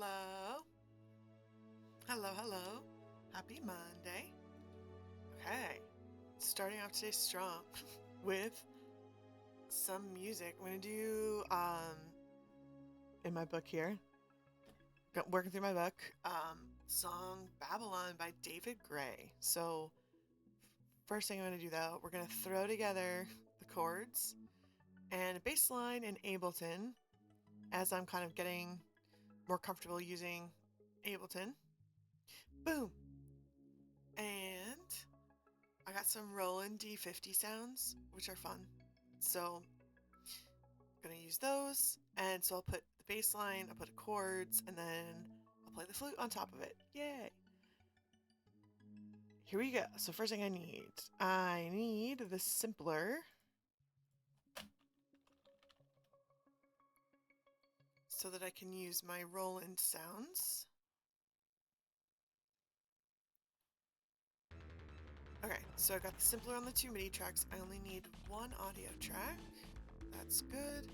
Hello. Hello, hello. Happy Monday. Okay. Starting off today strong with some music. I'm going to do, in my book here, working through my book, song Babylon by David Gray. So, first thing I'm going to do though, we're going to throw together the chords and a bass line in Ableton as I'm kind of getting more comfortable using Ableton. Boom. And I got some Roland D50 sounds, which are fun. So I'm gonna use those. And so I'll put the bass line, I'll put chords, and then I'll play the flute on top of it. Yay! Here we go. So first thing I need the Simpler. So that I can use my Roland sounds. Okay, so I got the Simpler on the 2 MIDI tracks. I only need 1 audio track. That's good.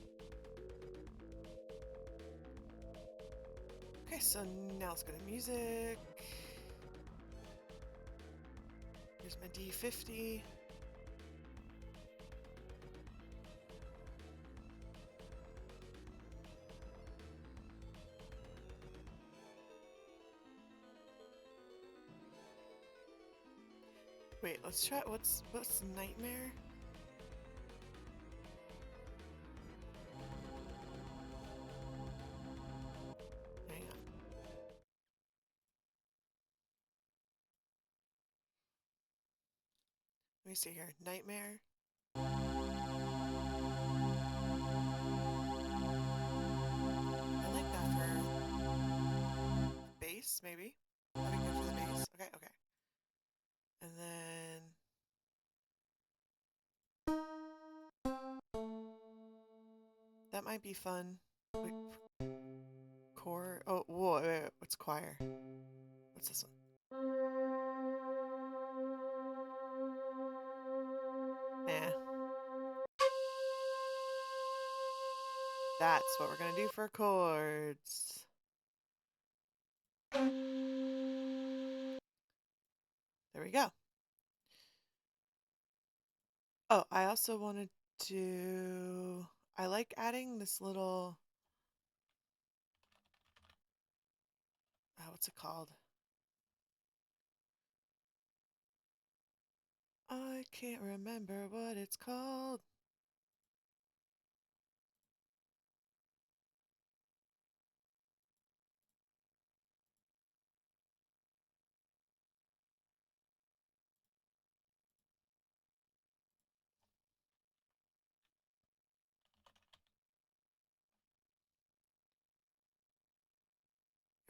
Okay, so now let's go to music. Here's my D50. Wait, let's try what's Nightmare? Hang on. Let me see here. Nightmare. I like that for bass, maybe. That'd be good for the bass. Okay, okay. And then that might be fun. Wait, core. Oh, whoa, wait, what's choir? What's this one? Nah. That's what we're gonna do for chords. There we go. Oh, I also wanted to... I like adding this little... what's it called? I can't remember what it's called.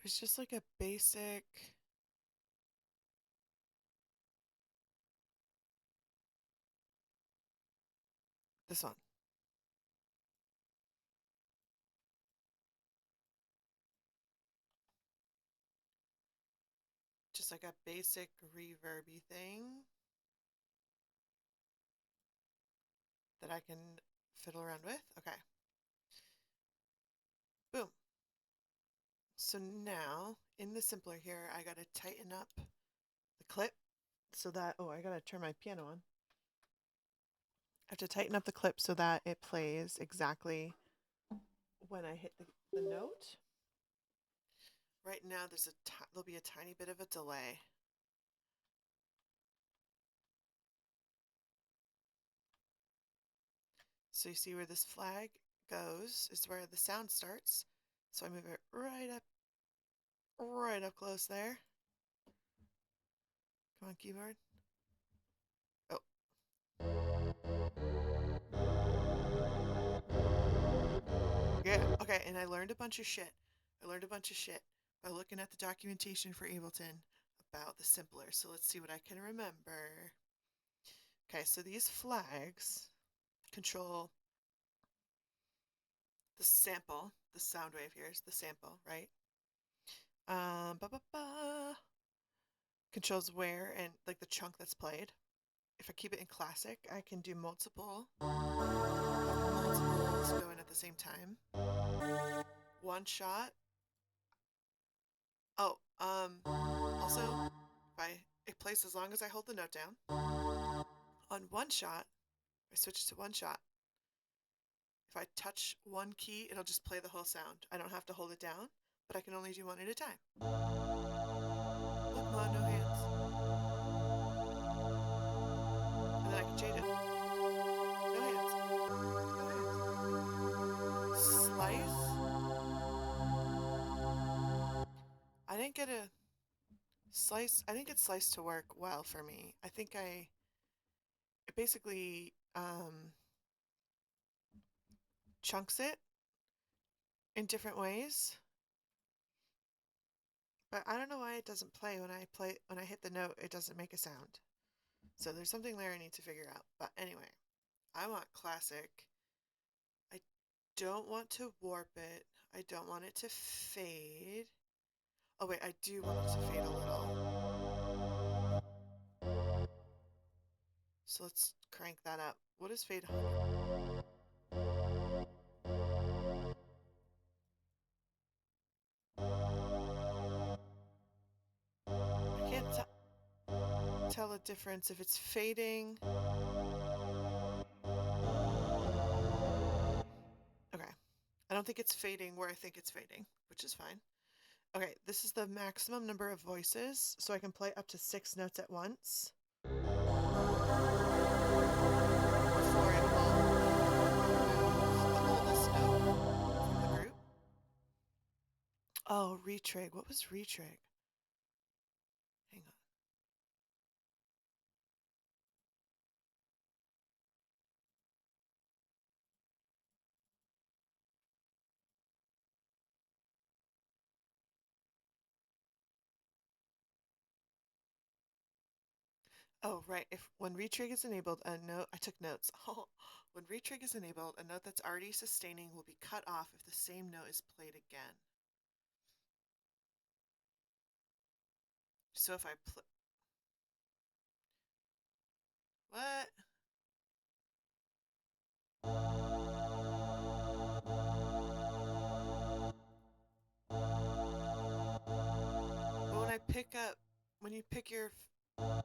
It's just like a basic... This one. Just like a basic reverby thing that I can fiddle around with. Okay. Boom. So now, in the Simpler here, I gotta tighten up the clip so that... Oh, I gotta turn my piano on. I have to tighten up the clip so that it plays exactly when I hit the note. Right now, there'll be a tiny bit of a delay. So you see where this flag goes is where the sound starts. So I move it right up close there. Come on, keyboard. Oh. Yeah, okay, and I learned a bunch of shit. By looking at the documentation for Ableton about the Simpler. So let's see what I can remember. Okay, so these flags control the sample. The sound wave here is the sample, right? Controls where and like the chunk that's played. If I keep it in classic, I can do multiples going at the same time. One shot, Oh, also, it plays as long as I hold the note down. On one shot, I switch to one shot. If I touch one key, it'll just play the whole sound. I don't have to hold it down, but I can only do one at a time. Look, Mom, no hands. And then I can change it. No hands. No hands. Slice. I didn't get a slice. I didn't get slice to work well for me. I think it basically chunks it in different ways. But I don't know why it doesn't play when I hit the note, it doesn't make a sound. So there's something there I need to figure out. But anyway, I want classic. I don't want to warp it. I don't want it to fade. Oh wait, I do want it to fade a little. So let's crank that up. What is fade 100? I can't tell a difference if it's fading. Okay. I don't think it's fading where I think it's fading, which is fine. Okay, this is the maximum number of voices, so I can play up to 6 notes at once. Before it will remove the oldest note from the group. Oh, retrig. What was retrig? Hang on. Oh, right. If when retrig is enabled, a note, I took notes. Oh, when retrig is enabled, a note that's already sustaining will be cut off if the same note is played again. So if I play, what? But when I pick up, when you pick your, when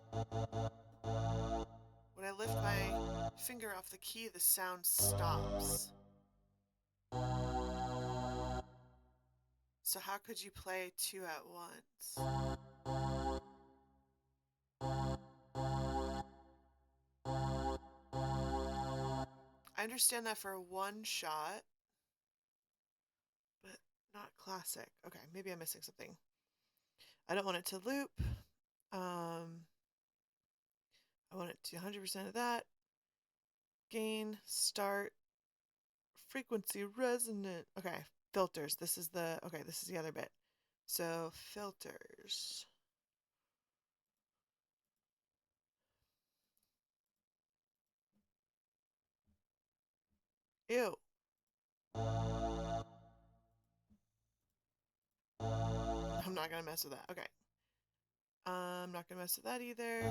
I lift my finger off the key, the sound stops. So how could you play 2 at once? I understand that for one shot, but not classic. Okay, maybe I'm missing something. I don't want it to loop. I want it to 100% of that. Gain, start, frequency, resonant. Okay, filters. This is the other bit. So filters. Ew. I'm not gonna mess with that. Okay. I'm not gonna mess with that either.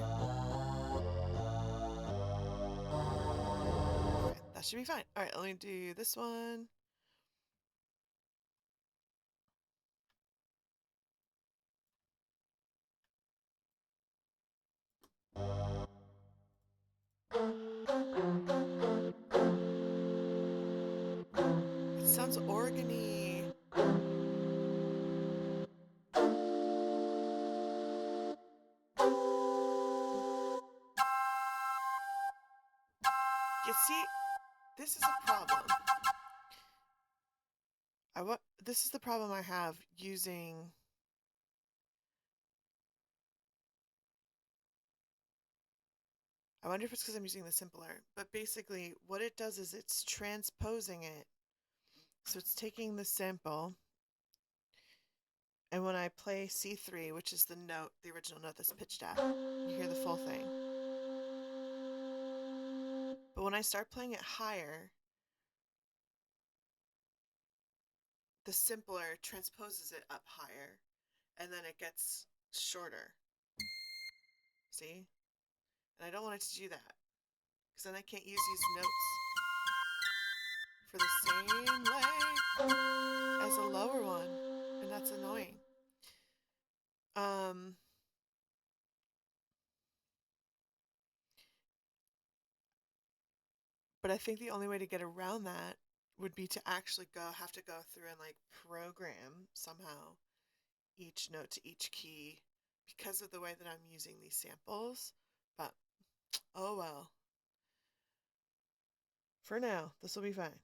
Okay, that should be fine. All right, let me do this one. It sounds organy. You see, this is a problem. This is the problem I have using. I wonder if it's because I'm using the simpler, but basically what it does is it's transposing it. So it's taking the sample, and when I play C3, which is the note, the original note that's pitched at, you hear the full thing. But when I start playing it higher, the simpler transposes it up higher, and then it gets shorter. See? And I don't want it to do that, because then I can't use these notes for the same length as a lower one, and that's annoying. Um, but I think the only way to get around that would be to actually have to go through and like program somehow each note to each key because of the way that I'm using these samples. But oh well. For now, this will be fine.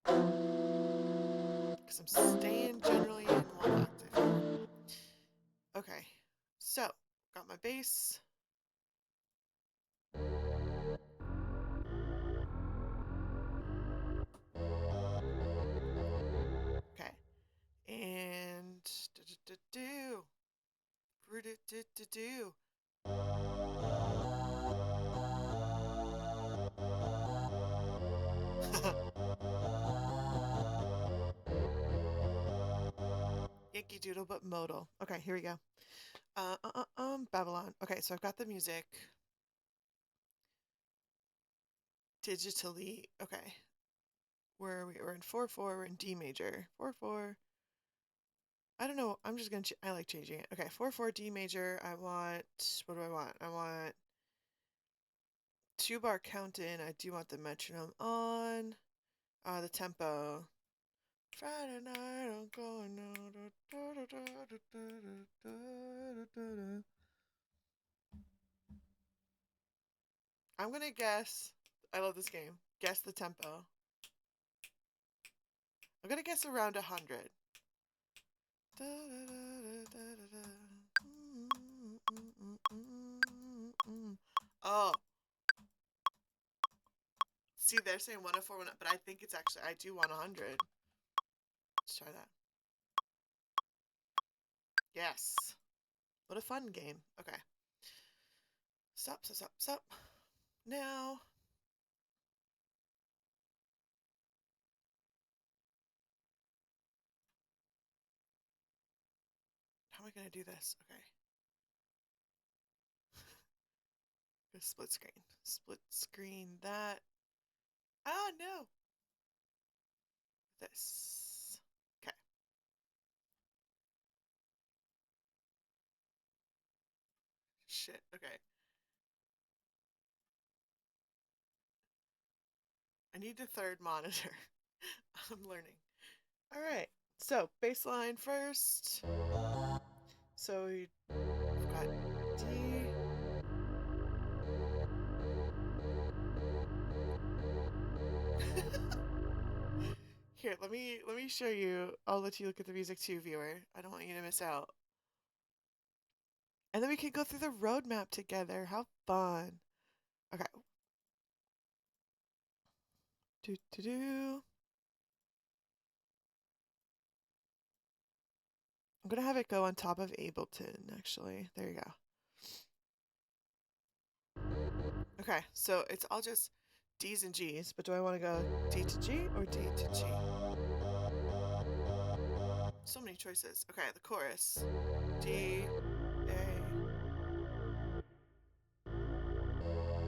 Because I'm staying generally in one octave. Okay, so got my bass. Okay, and do do. Yankee Doodle, but modal. Okay, here we go. Babylon. Okay, so I've got the music digitally. Okay, where are we? We're in 4/4. We're in D major. 4/4. I don't know. I'm just gonna. I like changing it. Okay, 4/4 D major. I want. What do I want? I want 2-bar count in. I do want the metronome on. The tempo. Friday night I'm going out. I'm gonna guess. I love this game. Guess the tempo. I'm gonna guess around 100. Oh, see, they're saying 104, but I think it's actually, I do want 100. Let's try that. Yes. What a fun game. Okay. Stop, stop, stop, stop. Now. How am I going to do this? Okay. Split screen. Split screen that. Oh, no. This. Okay. Shit. Okay. I need a third monitor. I'm learning. All right. So, bass line first. So, we've got D. Here, let me show you. I'll let you look at the music too, viewer. I don't want you to miss out. And then we can go through the roadmap together. How fun. Okay. Do do do. I'm gonna have it go on top of Ableton, actually. There you go. Okay, so it's all just D's and G's, but do I want to go D to G or D to G? So many choices. Okay, the chorus. D, A,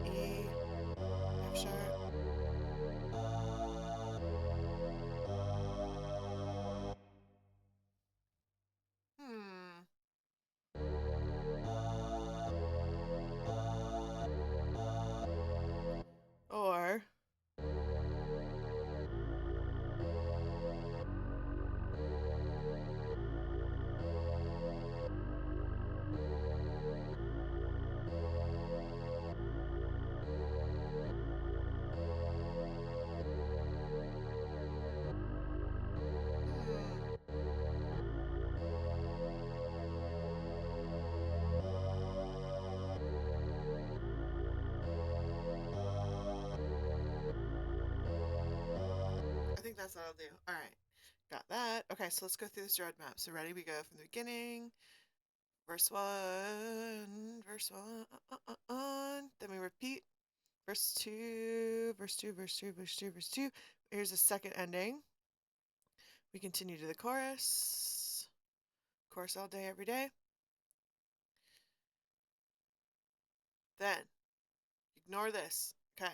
E, F sharp. Hmm. Or I think that's what I'll do. All right, got that. Okay, so let's go through this roadmap. So ready? We go from the beginning. Verse one, verse one, then we repeat. Verse two, verse two, verse two, verse two, verse two. Here's a second ending. We continue to the chorus. Chorus all day, every day. Then, ignore this. Okay.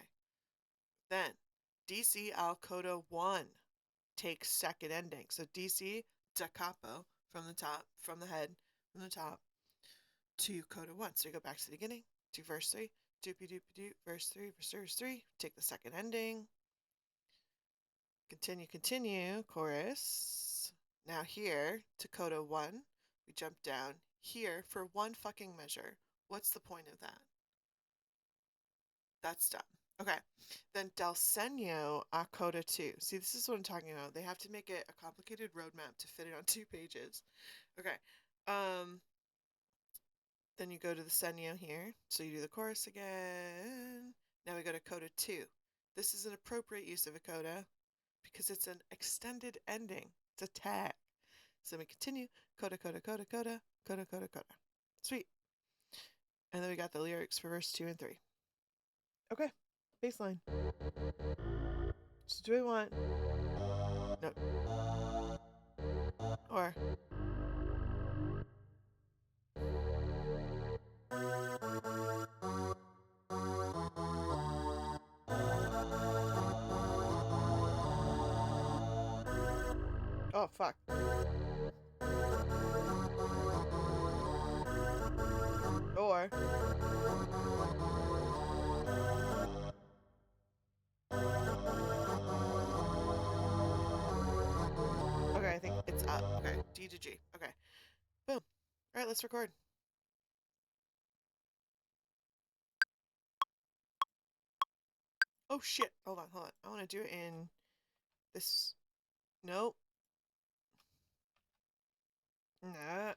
Then, DC al coda 1 takes second ending. So DC da capo from the top, from the head. from the top to coda 1. So you go back to the beginning, do verse 3, doopy doopy doop, verse 3, verse 3, take the second ending, continue, chorus. Now here to coda 1, we jump down here for one fucking measure. What's the point of that? That's done. Okay, then del segno a coda 2. See, this is what I'm talking about. They have to make it a complicated roadmap to fit it on 2 pages. Okay, then you go to the segno here. So you do the chorus again. Now we go to coda 2. This is an appropriate use of a coda because it's an extended ending. It's a tag. So we continue, coda, coda, coda, coda, coda, coda, coda. Sweet. And then we got the lyrics for verse 2 and 3. Okay, bass line. So do we want... No. Or... Oh, fuck. Or... Okay, I think it's up. Okay, D to G. Okay. Boom. All right, let's record. Oh, shit. Hold on. I want to do it in this... Nope. Nah.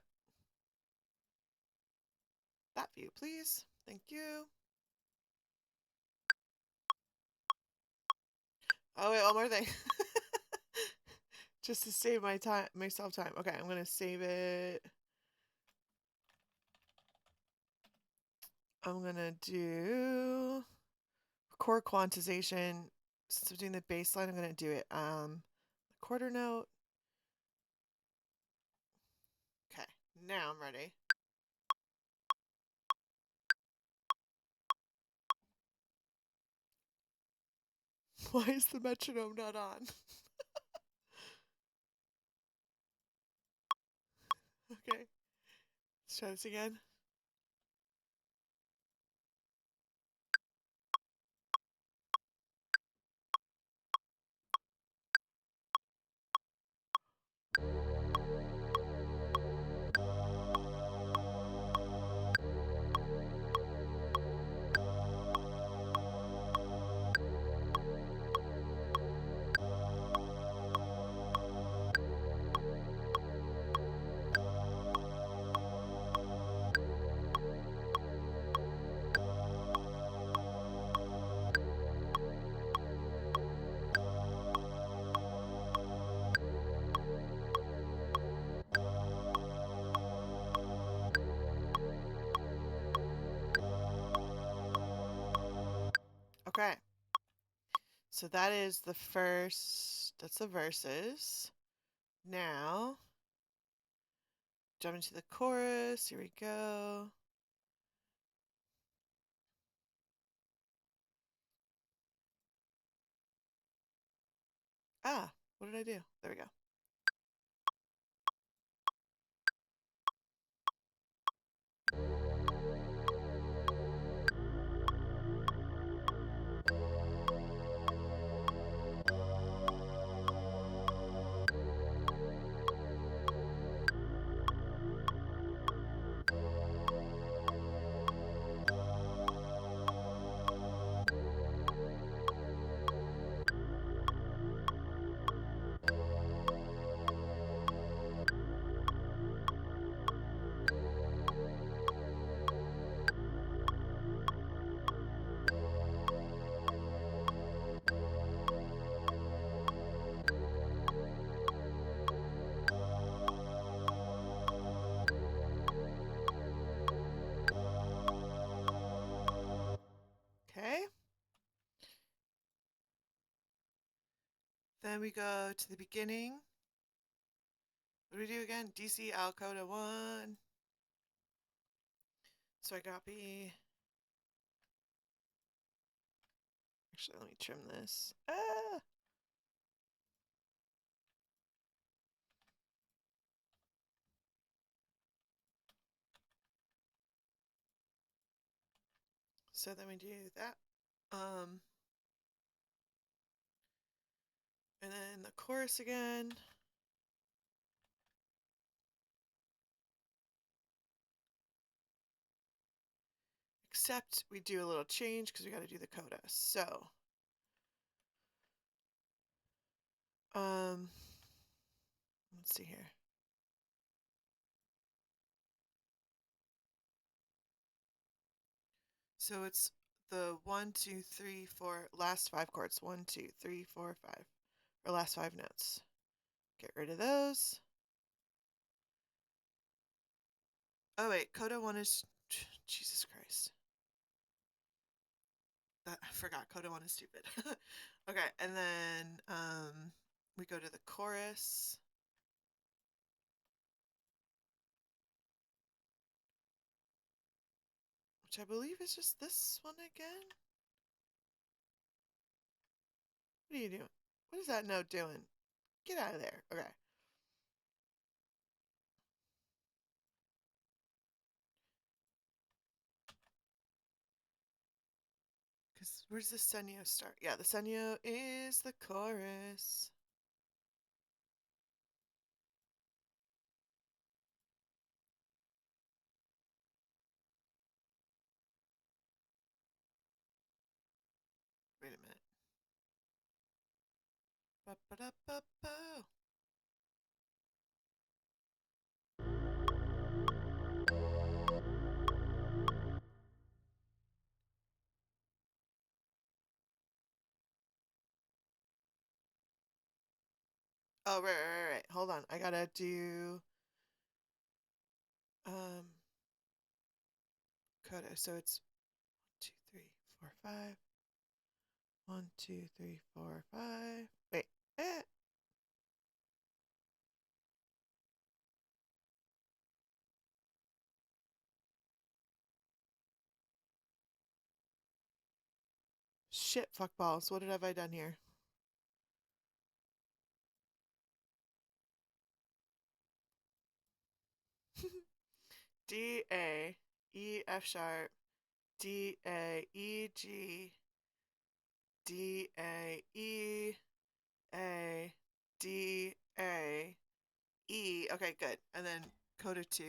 That view, please. Thank you. Oh, wait, one more thing. Just to save myself time. Okay, I'm going to save it. I'm going to do chord quantization. Since I'm doing the bass line, I'm going to do it quarter note. Okay, now I'm ready. Why is the metronome not on? Okay, let's try this again. Okay, so that is the first, that's the verses. Now, jump into the chorus, here we go. Ah, what did I do? There we go. Okay. Then we go to the beginning. What do we do again? DC Al coda 1. So I copy. Actually, let me trim this. Ah! So then we do that. And then the chorus again. Except we do a little change because we got to do the coda. So, let's see here. So it's the 1, 2, 3, 4, last 5 chords. 1, 2, 3, 4, 5. Or last 5 notes. Get rid of those. Oh wait, coda 1 is Jesus Christ. I forgot coda 1 is stupid. Okay, and then we go to the chorus. Which I believe is just this one again. What are you doing? What is that note doing? Get out of there. Okay. Because where's the Senyo start? Yeah, the Senyo is the chorus. Wait a minute. Ba-ba-da-ba-ba. Oh, right. Hold on. I gotta do coda. So it's 1, 2, 3, 4, 5. 1, 2, 3, 4, 5. Wait. Eh. Shit, fuck balls. What have I done here? D, A, E, F sharp, D, A, E, G, D, A, E, A, D, A, E. Okay, good. And then coda 2.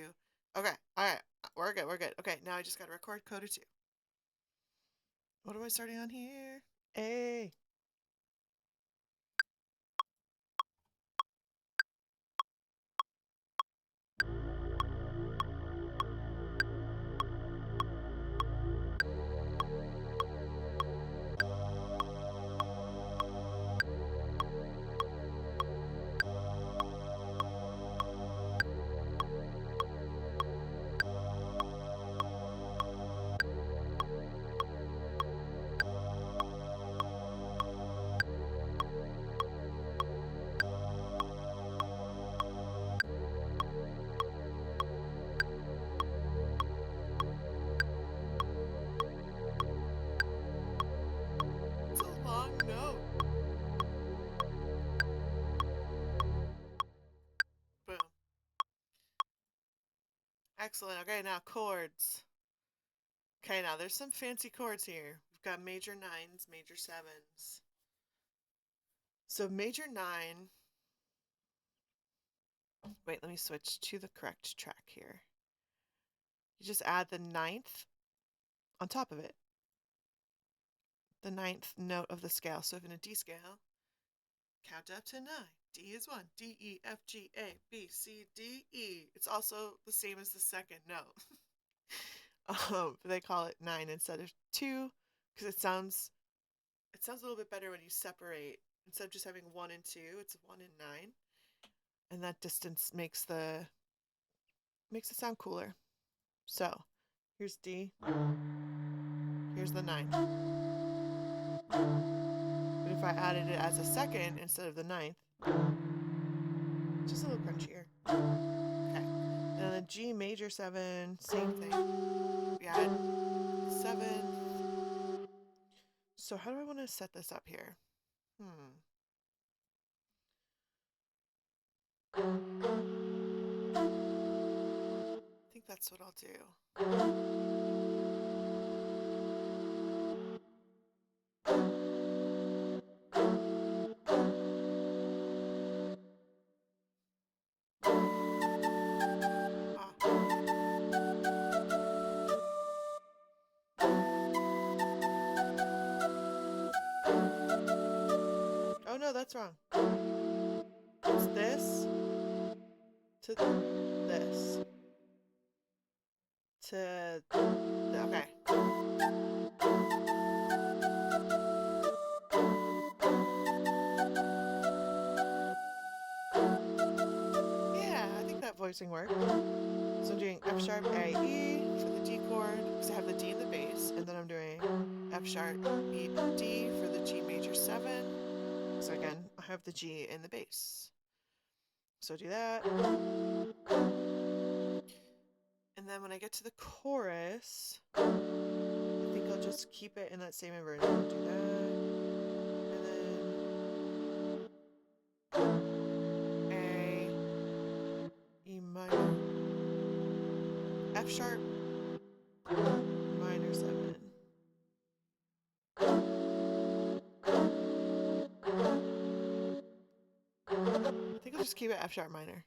Okay, alright. We're good. Okay, now I just gotta record coda 2. What am I starting on here? A. It's a long note. Boom. Excellent. Okay, now chords. Okay, now there's some fancy chords here. We've got major 9s, major 7s. So major 9. Wait, let me switch to the correct track here. You just add the 9th on top of it. The 9th note of the scale. So if in a D scale, count up to 9. D is 1. D, E, F, G, A, B, C, D, E. It's also the same as the second note. But they call it 9 instead of 2 because it sounds a little bit better when you separate. Instead of just having 1 and 2, it's 1 and 9. And that distance makes it sound cooler. So, here's D. Here's the 9. But if I added it as a second instead of the 9th, just a little crunchier. Okay. And then G major 7, same thing. We add 7. So how do I want to set this up here? I think that's what I'll do. that's wrong. It's this to this to okay. Yeah, I think that voicing worked. So I'm doing F sharp A E for the D chord because I have the D in the bass, and then I'm doing F sharp B D for the G major 7. So again, I have the G in the bass. So do that. And then when I get to the chorus, I think I'll just keep it in that same inversion. I'll do that. And then A, E minor, F sharp, minor 7. I think I'll just keep it F sharp minor.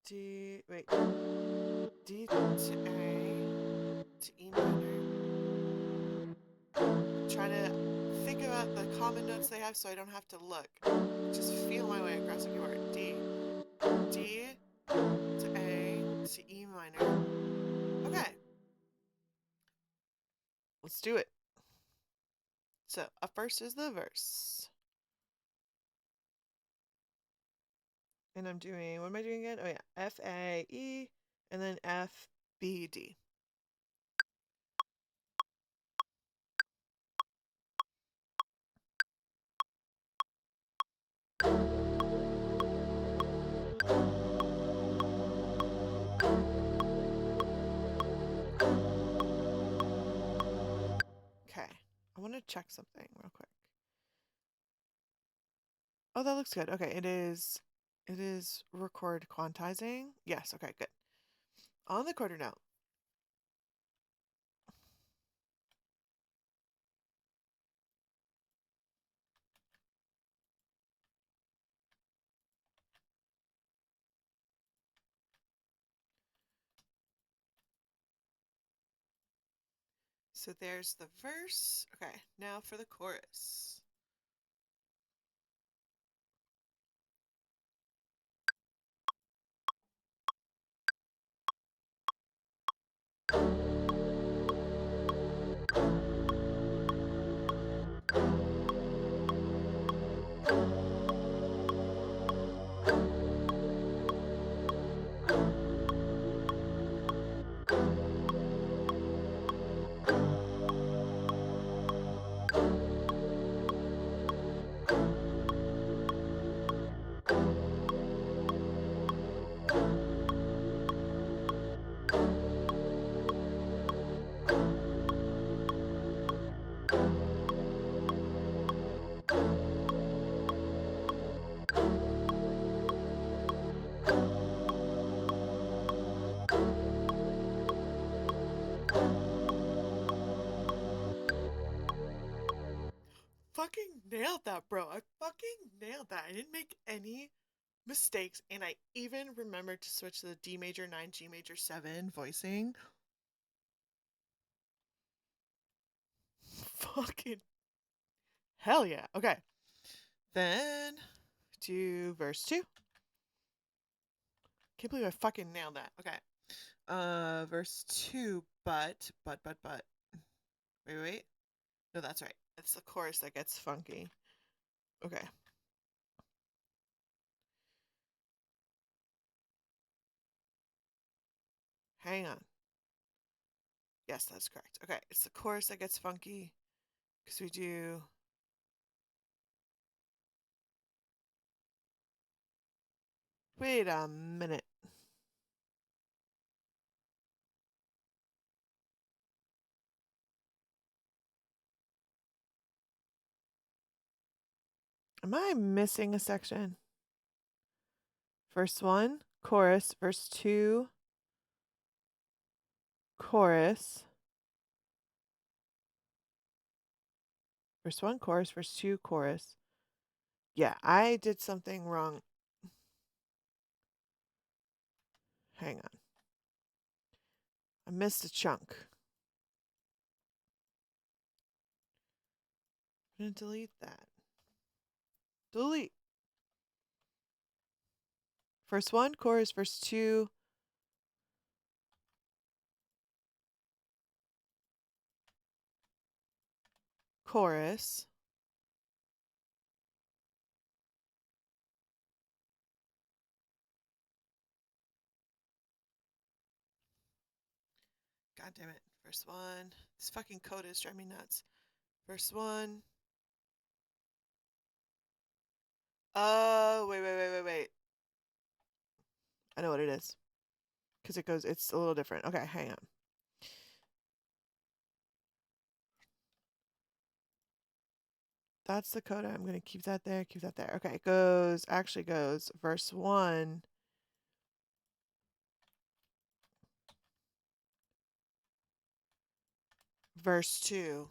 D, wait, D to A to E minor. Trying to think about the common notes they have so I don't have to look. Just feel my way across the keyboard. D, D to A to E minor. Okay. Let's do it. So up first is the verse. And I'm doing, what am I doing again? Oh yeah, F, A, E, and then F, B, D. Okay, I want to check something real quick. Oh, that looks good. Okay, it is record quantizing. Yes, okay, good. On the quarter note. So there's the verse. Okay, now for the chorus. Fucking nailed that, bro. I fucking nailed that. I didn't make any mistakes, and I even remembered to switch to the D major 9, G major 7 voicing. Fucking hell yeah. Okay. Then do verse 2. Can't believe I fucking nailed that. Okay. Verse 2, but. Wait. No, that's right. It's the chorus that gets funky. Okay. Hang on. Yes, that's correct. Okay, it's the chorus that gets funky because we do. Wait a minute. Am I missing a section? Verse 1, chorus. Verse 2, chorus. Verse 1, chorus. Verse 2, chorus. Yeah, I did something wrong. Hang on. I missed a chunk. I'm going to delete that. Delete. Verse 1, chorus. Verse 2, chorus. God damn it. Verse 1. This fucking code is driving me nuts. Verse 1. Oh, wait. I know what it is. Because it's a little different. Okay, hang on. That's the coda. I'm going to keep that there, Okay, it actually goes verse 1. Verse 2.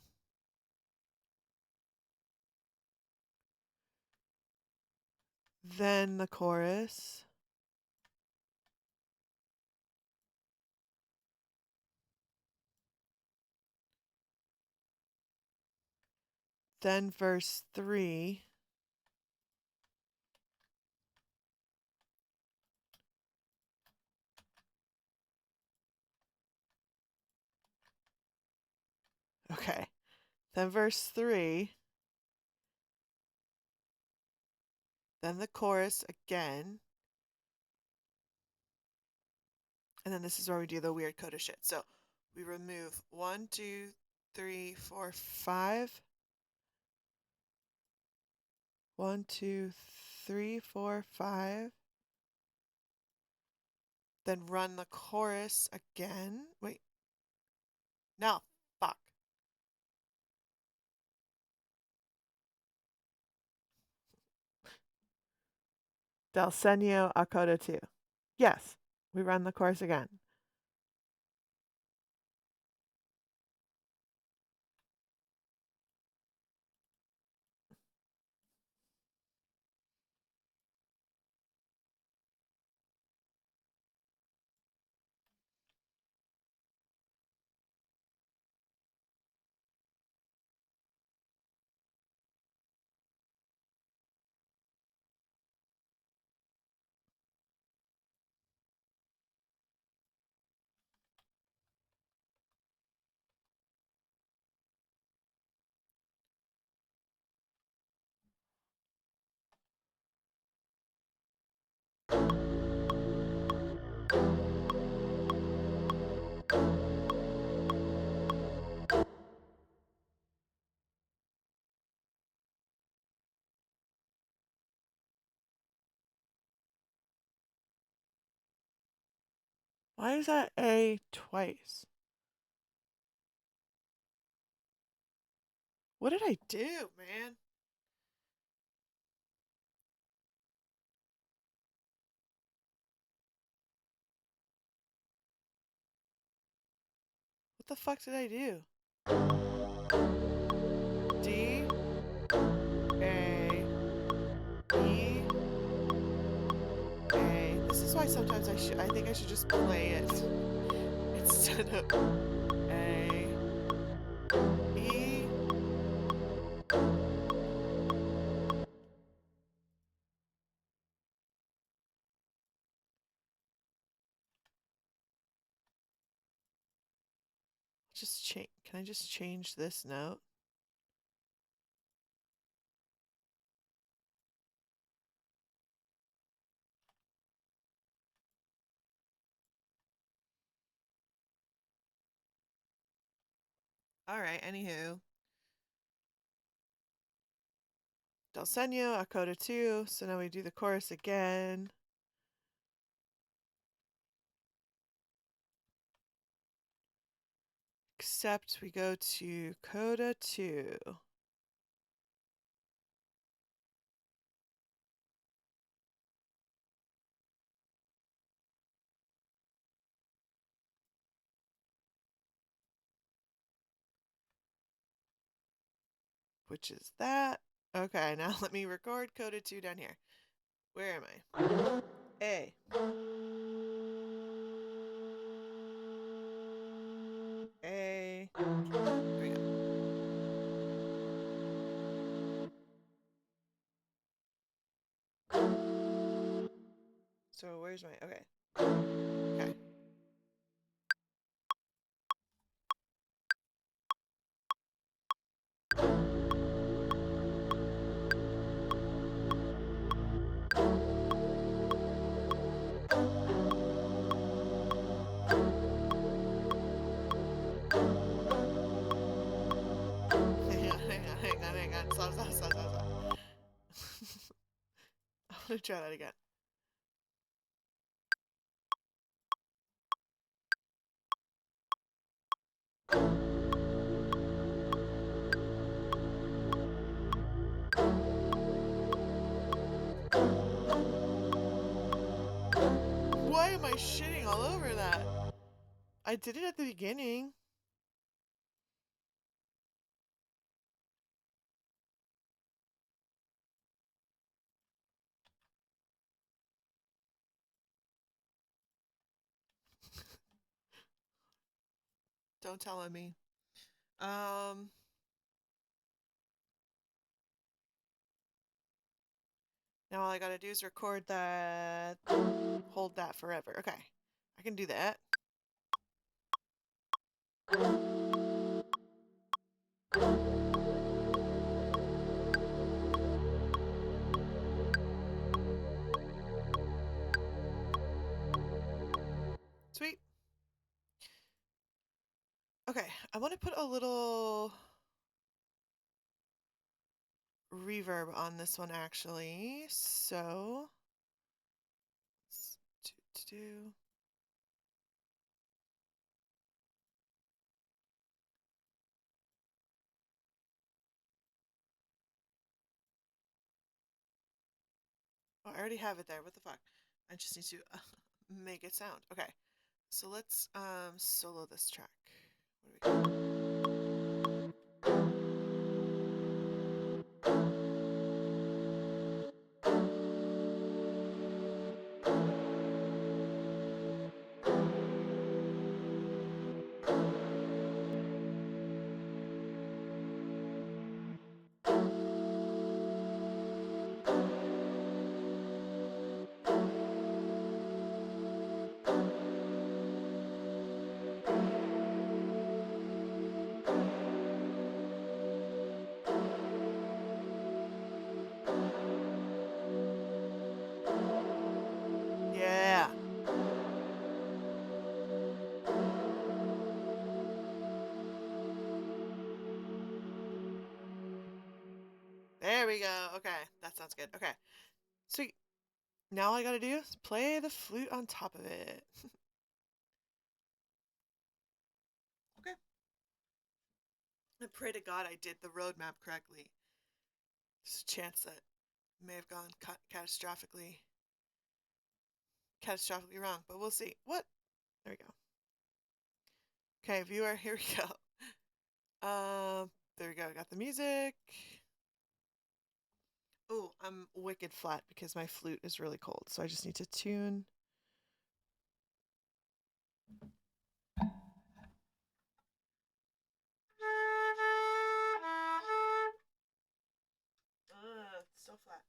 Then the chorus. Then verse 3. Okay. Then verse 3. Then the chorus again. And then this is where we do the weird coda shit. So we remove 1, 2, 3, 4, 5. 1, 2, 3, 4, 5. Then run the chorus again. Wait. No. Fuck. Del Segno a coda 2. Yes. We run the chorus again. Why is that A twice? What did I do, man? What the fuck did I do? D, A, E, A. This is why sometimes I think I should just play it instead of A, E. Just change. Can I just change this note? All right. Anywho, Del Segno a coda 2. So now we do the chorus again. Except we go to coda 2. which is that. Okay, now let me record coded 2 down here. Where am I? A. A. There we go. So where's my, okay. Okay. Hang on. Stop. I'm gonna try that again. Why am I shitting all over that? I did it at the beginning. Don't tell on me. Now all I gotta do is record that, hold that forever. Okay, I can do that. Sweet. Okay, I want to put a little reverb on this one actually. So, do. Oh, I already have it there. What the fuck? I just need to make it sound. Okay, so let's solo this track. What do we got? Yeah. There we go. Okay, that sounds good. Okay, sweet. Now all I gotta do is play the flute on top of it. Okay. I pray to God I did the roadmap correctly. There's a chance that it may have gone catastrophically wrong, but we'll see. What? There we go. Okay, viewer, here we go. There we go. Got the music. Oh, I'm wicked flat because my flute is really cold, so I just need to tune. It's so flat.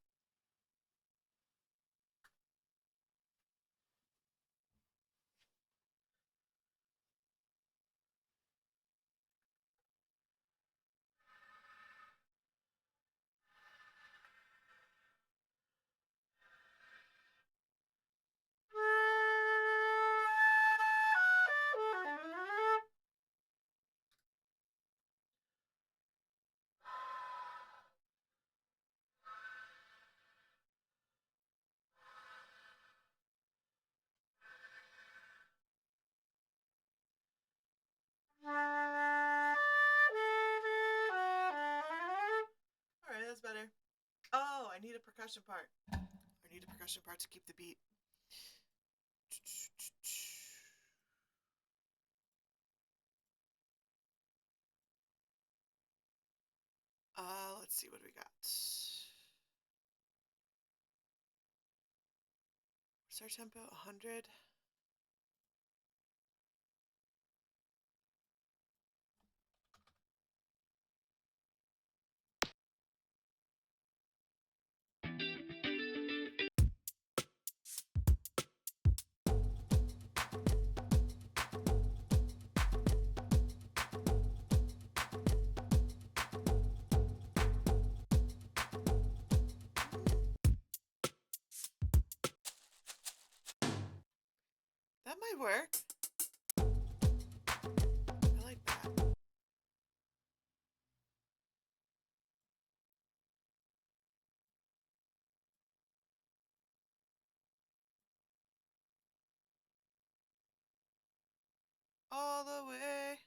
All right, that's better. Oh, I need a percussion part. I need a percussion part to keep the beat. let's see what we got. What's our tempo? 100. That might work. I like that. All the way.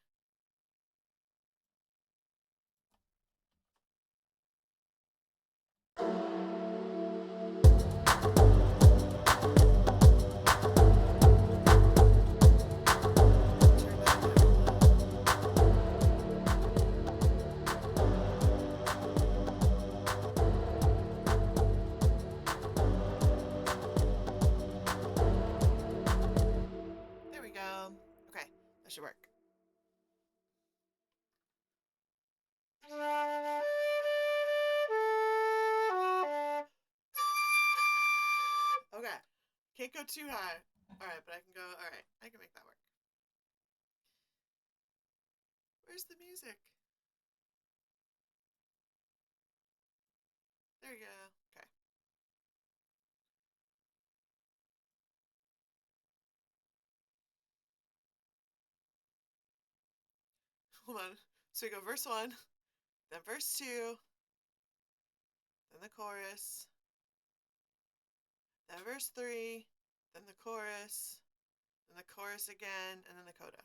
Turn that down. There we go. Okay, that should work. Okay, can't go too high. All right, but I can go. All right, I can make that work. Where's the music? There you go. Okay. Hold on. So we go verse 1, then verse 2, then the chorus, then verse 3, then the chorus again, and then the coda.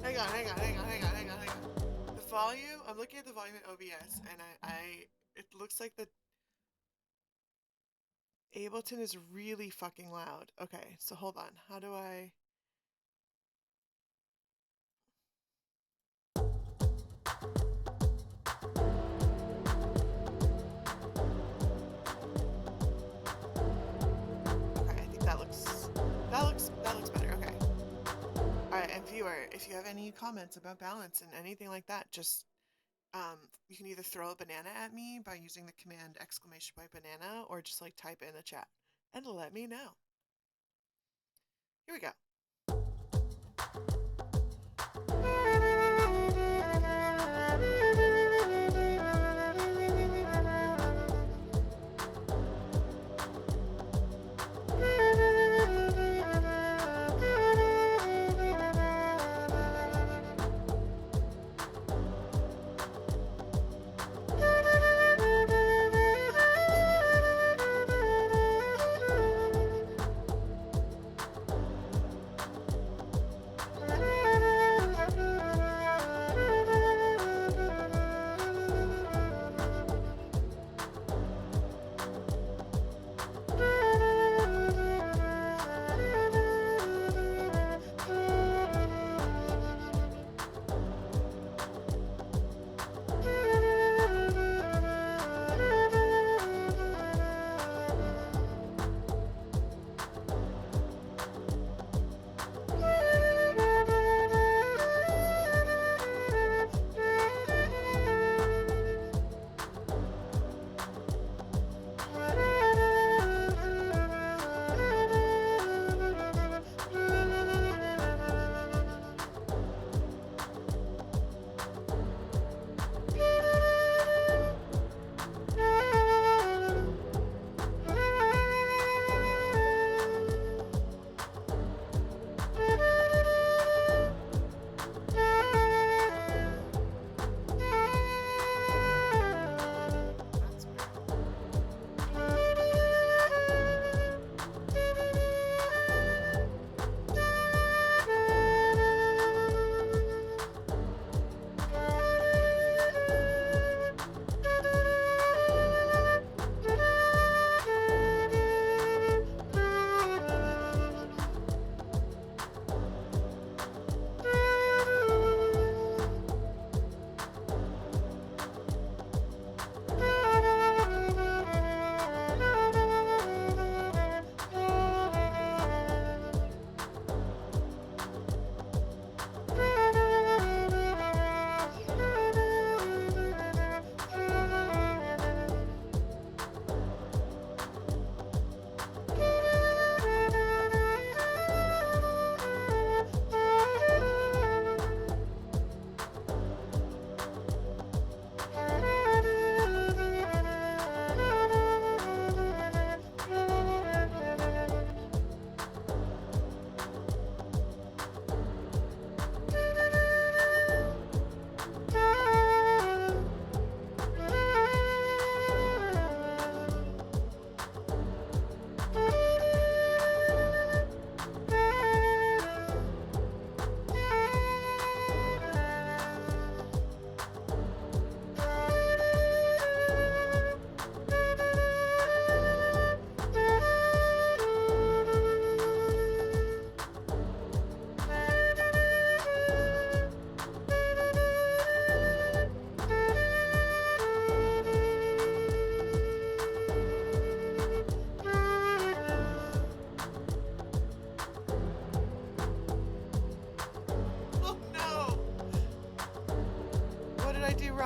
Hang on. The volume, I'm looking at the volume in OBS, and it looks like the Ableton is really fucking loud. Okay, so hold on. How do I... Okay, I think that looks better. Okay. All right, and viewer, if you have any comments about balance and anything like that, just you can either throw a banana at me by using the command !banana, or just like type in the chat and let me know. Here we go.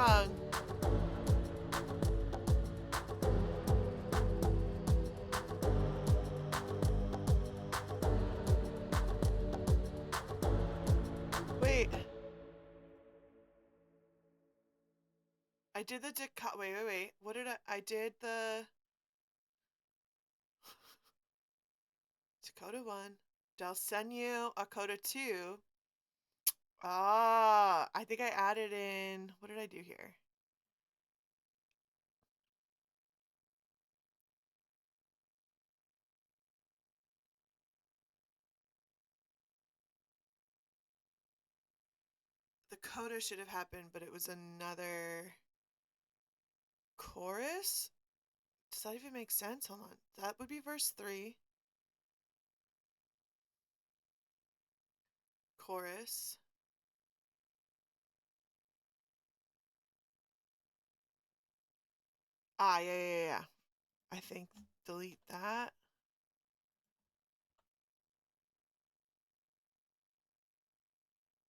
strong. Wait. I did the Dakota. Wait. What did I did the Dakota 1. Delsenyu, Dakota 2. Ah, I think I added in. What did I do here? The coda should have happened, but it was another chorus? Does that even make sense? Hold on. That would be verse 3. Chorus. Ah, yeah. I think delete that.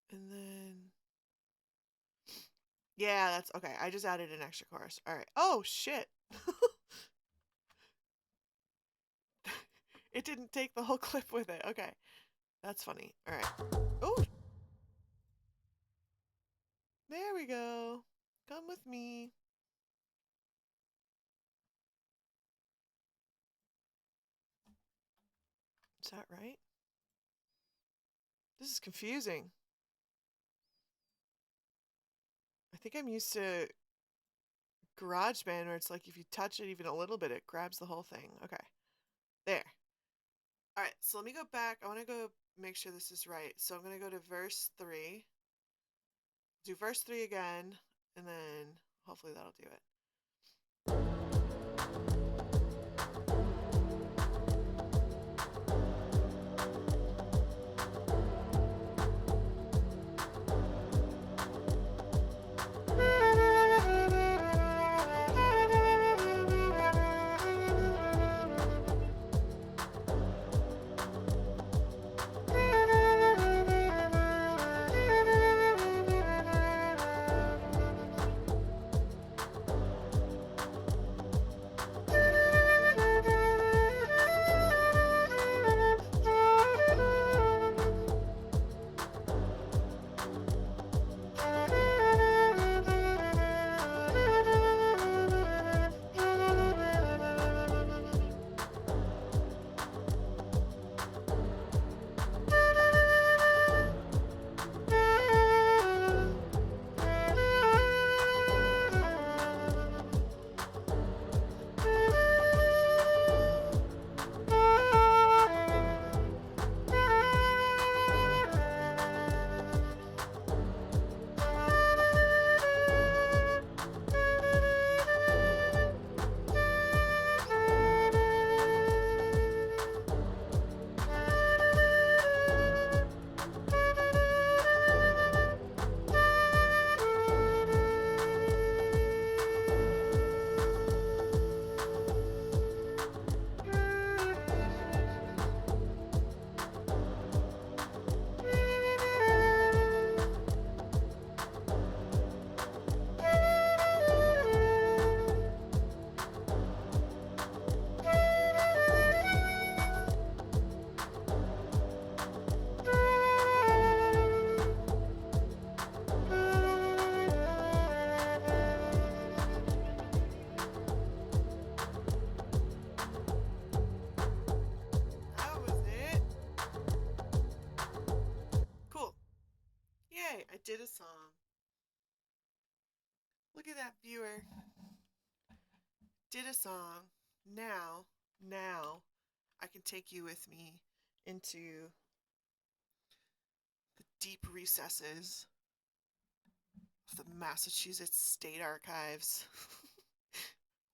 And then, yeah, that's okay. I just added an extra chorus. All right. Oh, shit. It didn't take the whole clip with it. Okay. That's funny. All right. Oh, there we go. Come with me. Is that right? This is confusing. I think I'm used to GarageBand where it's like if you touch it even a little bit, it grabs the whole thing. Okay. There. All right, so let me go back. I want to go make sure this is right. So I'm going to go to verse 3. Do verse 3 again, and then hopefully that'll do it. I did a song. Look at that, viewer. Did a song. Now, I can take you with me into the deep recesses of the Massachusetts State Archives,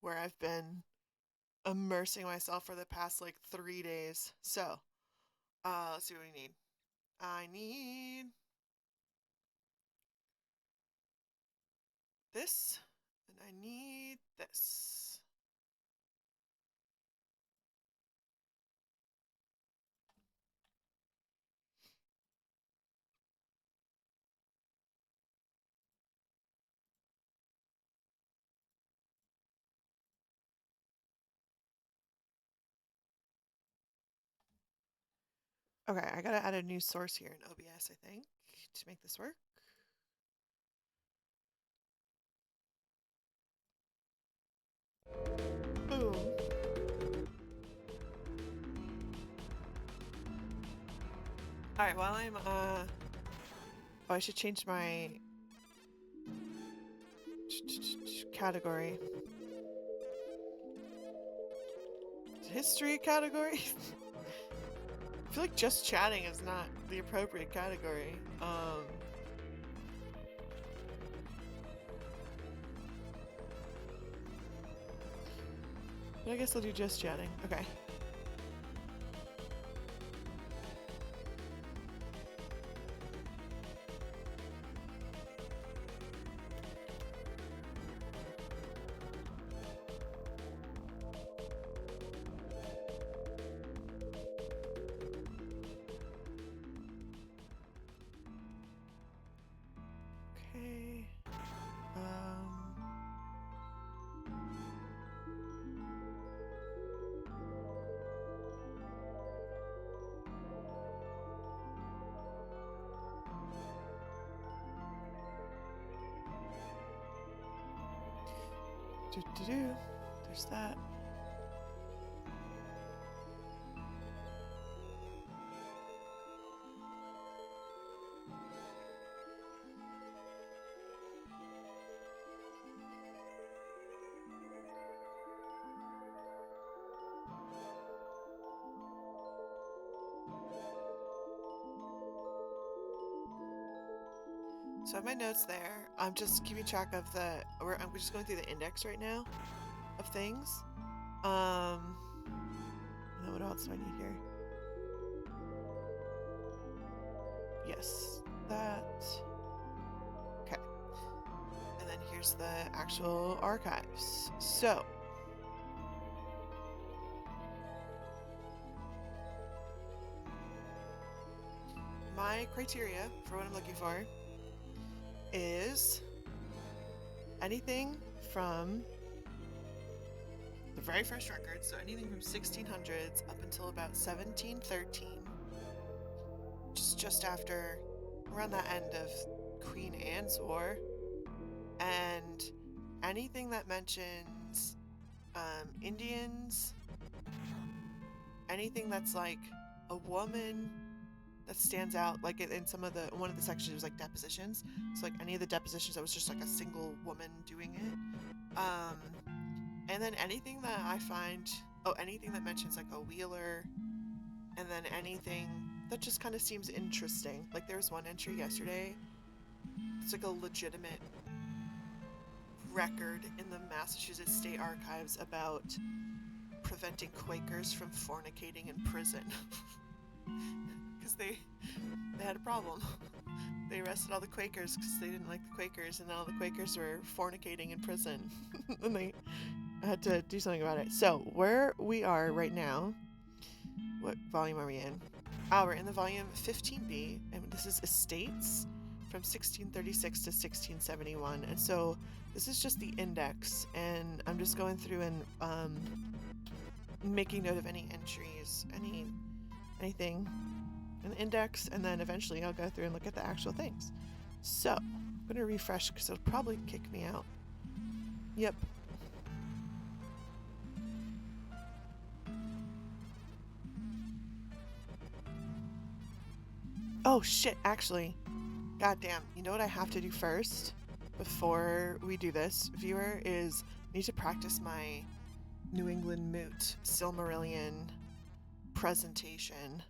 where I've been immersing myself for the past like 3 days. So, let's see what we need. I need this, and I need this. Okay, I gotta add a new source here in OBS, I think, to make this work. Boom. Alright, while I'm, oh, I should change my category. History category? I feel like just chatting is not the appropriate category. But I guess I'll do just chatting. Okay. Okay. There's that. So I have my notes there. I'm just keeping track of I'm just going through the index right now of things. And then what else do I need here? Yes, that. Okay. And then here's the actual archives. So. My criteria for what I'm looking for is anything from the very first record, so anything from 1600s up until about 1713, just after, around the end of Queen Anne's War, and anything that mentions Indians, anything that's like a woman that stands out, like in one of the sections was like depositions, so like any of the depositions that was just like a single woman doing it, and then anything that I find, anything that mentions like a wheeler, and then anything that just kind of seems interesting. Like there was one entry yesterday, it's like a legitimate record in the Massachusetts State Archives about preventing Quakers from fornicating in prison. Because they had a problem. They arrested all the Quakers because they didn't like the Quakers, and all the Quakers were fornicating in prison. And they had to do something about it. So where we are right now, what volume are we in? We're in the volume 15B, and this is Estates from 1636 to 1671. And so this is just the index, and I'm just going through and making note of any entries, anything in the index, and then eventually I'll go through and look at the actual things. So I'm going to refresh because it'll probably kick me out. Yep. Oh shit, actually. Goddamn. You know what I have to do first before we do this, viewer, is I need to practice my New England Moot Silmarillion presentation.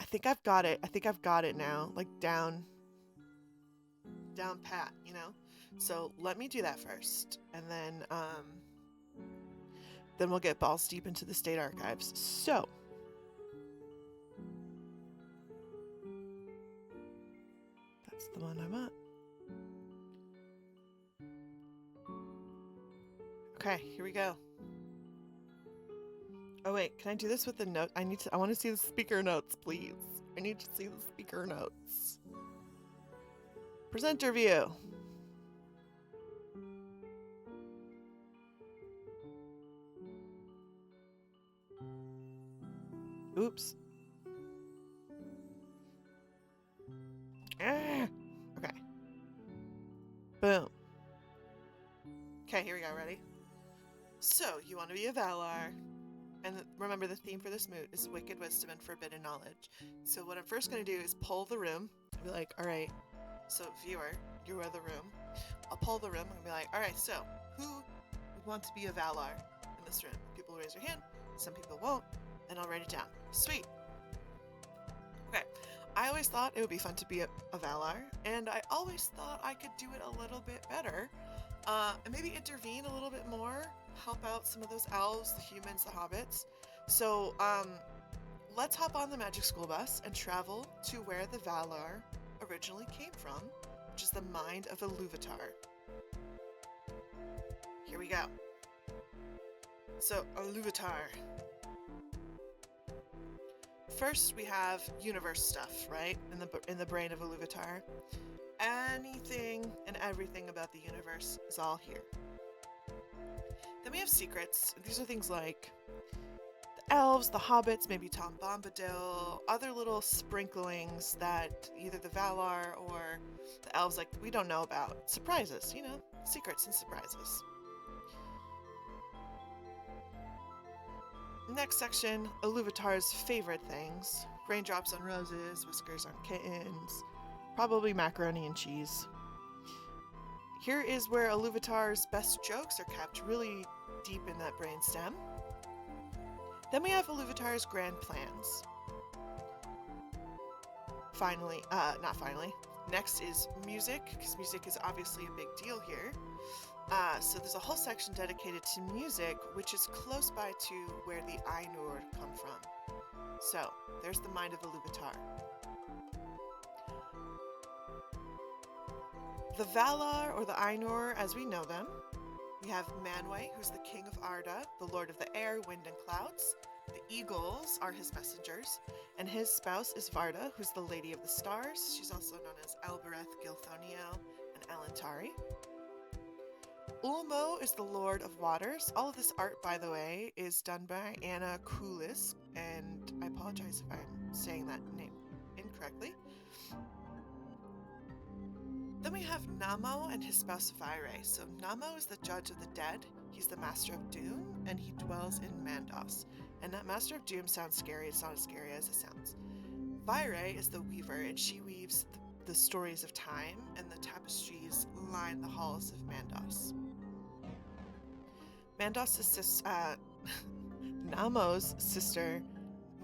I think I've got it now, like down pat, you know? So let me do that first, and then we'll get balls deep into the state archives. So that's the one I'm on. Okay, here we go. Oh wait, can I do this with the note? I want to see the speaker notes, please. I need to see the speaker notes. Presenter view. Oops. Ah! Okay. Boom. Okay, here we go. Ready? So, you want to be a Valar. And remember, the theme for this mood is wicked wisdom and forbidden knowledge. So what I'm first going to do is poll the room. I'll be like, all right, so viewer, you are the room. I'll poll the room and be like, all right, so who would want to be a Valar in this room? People will raise their hand, some people won't, and I'll write it down. Sweet. Okay, I always thought it would be fun to be a Valar, and I always thought I could do it a little bit better, and maybe intervene a little bit more, help out some of those elves, the humans, the hobbits. So, let's hop on the Magic School Bus and travel to where the Valar originally came from, which is the mind of Iluvatar. Here we go. So, Iluvatar. First, we have universe stuff, right? In the brain of Iluvatar. Anything and everything about the universe is all here. Then we have secrets. These are things like the elves, the hobbits, maybe Tom Bombadil, other little sprinklings that either the Valar or the elves, like, we don't know about. Surprises, you know, secrets and surprises. Next section, Iluvatar's favorite things. Raindrops on roses, whiskers on kittens, probably macaroni and cheese. Here is where Iluvatar's best jokes are kept, really deep in that brainstem. Then we have Iluvatar's grand plans. Finally, not finally. Next is music, because music is obviously a big deal here. So there's a whole section dedicated to music, which is close by to where the Ainur come from. So there's the mind of Iluvatar. The Valar, or the Ainur as we know them. We have Manwë, who's the king of Arda, the lord of the air, wind, and clouds. The eagles are his messengers, and his spouse is Varda, who's the lady of the stars. She's also known as Elbereth, Gilthoniel, and Elantari. Ulmo is the lord of waters. All of this art, by the way, is done by Anna Kulis, and I apologize if I'm saying that name incorrectly. Then we have Namo and his spouse Vaire. So Namo is the judge of the dead, he's the master of doom, and he dwells in Mandos. And that master of doom sounds scary, it's not as scary as it sounds. Vaire is the weaver, and she weaves the stories of time, and the tapestries line the halls of Mandos. Namo's sister,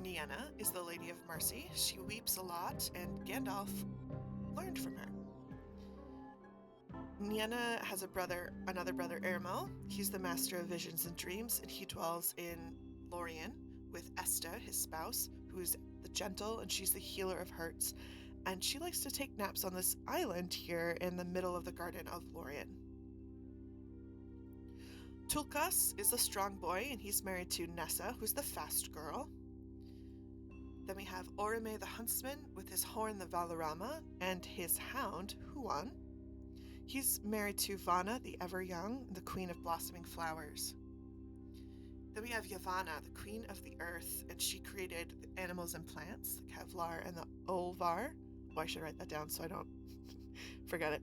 Nienna, is the Lady of Mercy. She weeps a lot, and Gandalf learned from her. Nienna has another brother, Ermo. He's the master of visions and dreams, and he dwells in Lorien with Esta, his spouse, who is the gentle, and she's the healer of hurts. And she likes to take naps on this island here in the middle of the Garden of Lorien. Tulkas is the strong boy, and he's married to Nessa, who's the fast girl. Then we have Orome the huntsman with his horn, the Valarama, and his hound, Huan. He's married to Vana, the ever-young, the queen of blossoming flowers. Then we have Yavanna, the queen of the earth, and she created the animals and plants, the Kevlar and the Olvar. Oh, I should write that down so I don't forget it.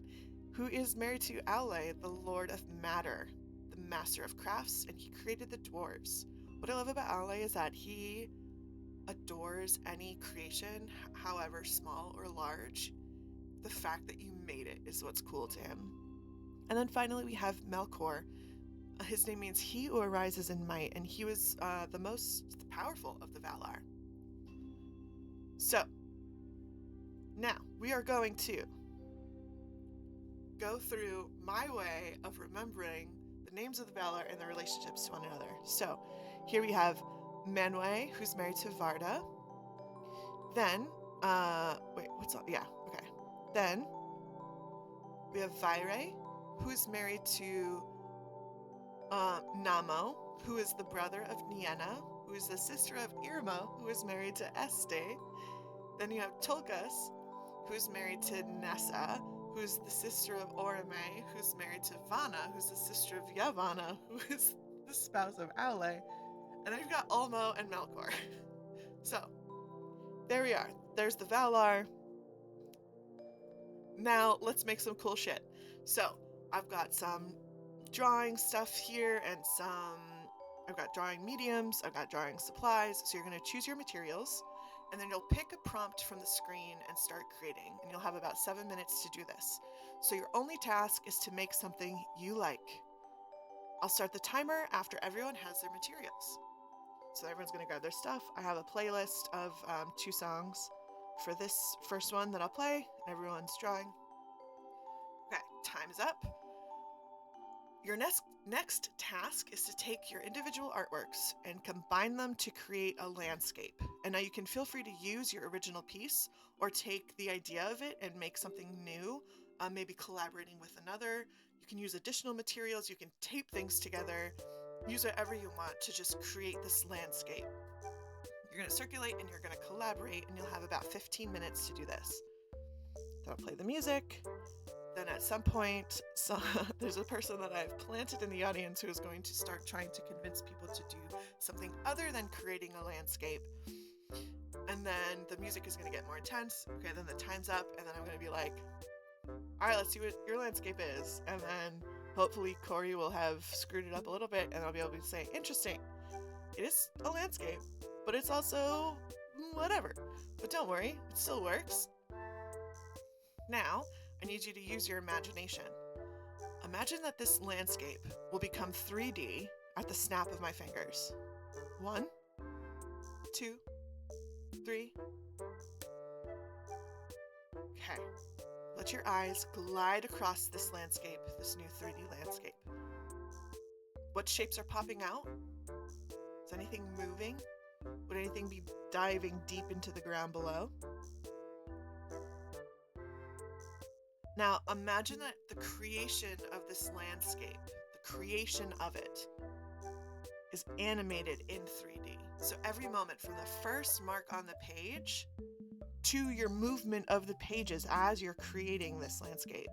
Who is married to Aule, the lord of matter, the master of crafts, and he created the dwarves. What I love about Aule is that he adores any creation, however small or large. The fact that you made it is what's cool to him. And then finally we have Melkor. His name means he who arises in might, and he was the most powerful of the Valar. So, now we are going to go through my way of remembering the names of the Valar and their relationships to one another. So, here we have Manwë, who's married to Varda. Then, Then, we have Vaire, who's married to Namo, who is the brother of Nienna, who is the sister of Irma, who is married to Este. Then you have Tulkas, who's married to Nessa, who's the sister of Orome, who's married to Vana, who's the sister of Yavanna, who is the spouse of Aule. And then you've got Ulmo and Melkor. So, there we are. There's the Valar. Now, let's make some cool shit. So, I've got some drawing stuff here and I've got drawing mediums, I've got drawing supplies. So you're going to choose your materials and then you'll pick a prompt from the screen and start creating. And you'll have about 7 minutes to do this. So your only task is to make something you like. I'll start the timer after everyone has their materials. So everyone's going to grab their stuff. I have a playlist of 2 songs for this first one that I'll play. Everyone's drawing. Okay, time is up. Your next task is to take your individual artworks and combine them to create a landscape. And now you can feel free to use your original piece or take the idea of it and make something new, maybe collaborating with another. You can use additional materials, you can tape things together, use whatever you want to just create this landscape. You're going to circulate and you're going to collaborate, and you'll have about 15 minutes to do this. Then I'll play the music. Then at some point, there's a person that I've planted in the audience who is going to start trying to convince people to do something other than creating a landscape. And then the music is going to get more intense. Okay, then the time's up, and then I'm going to be like, all right, let's see what your landscape is. And then hopefully Corey will have screwed it up a little bit, and I'll be able to say, interesting. It is a landscape, but it's also whatever. But don't worry, it still works. Now, I need you to use your imagination. Imagine that this landscape will become 3D at the snap of my fingers. 1, 2, 3. Okay. Let your eyes glide across this landscape, this new 3D landscape. What shapes are popping out? Is anything moving? Would anything be diving deep into the ground below? Now, imagine that the creation of this landscape, the creation of it, is animated in 3D. So every moment from the first mark on the page to your movement of the pages as you're creating this landscape,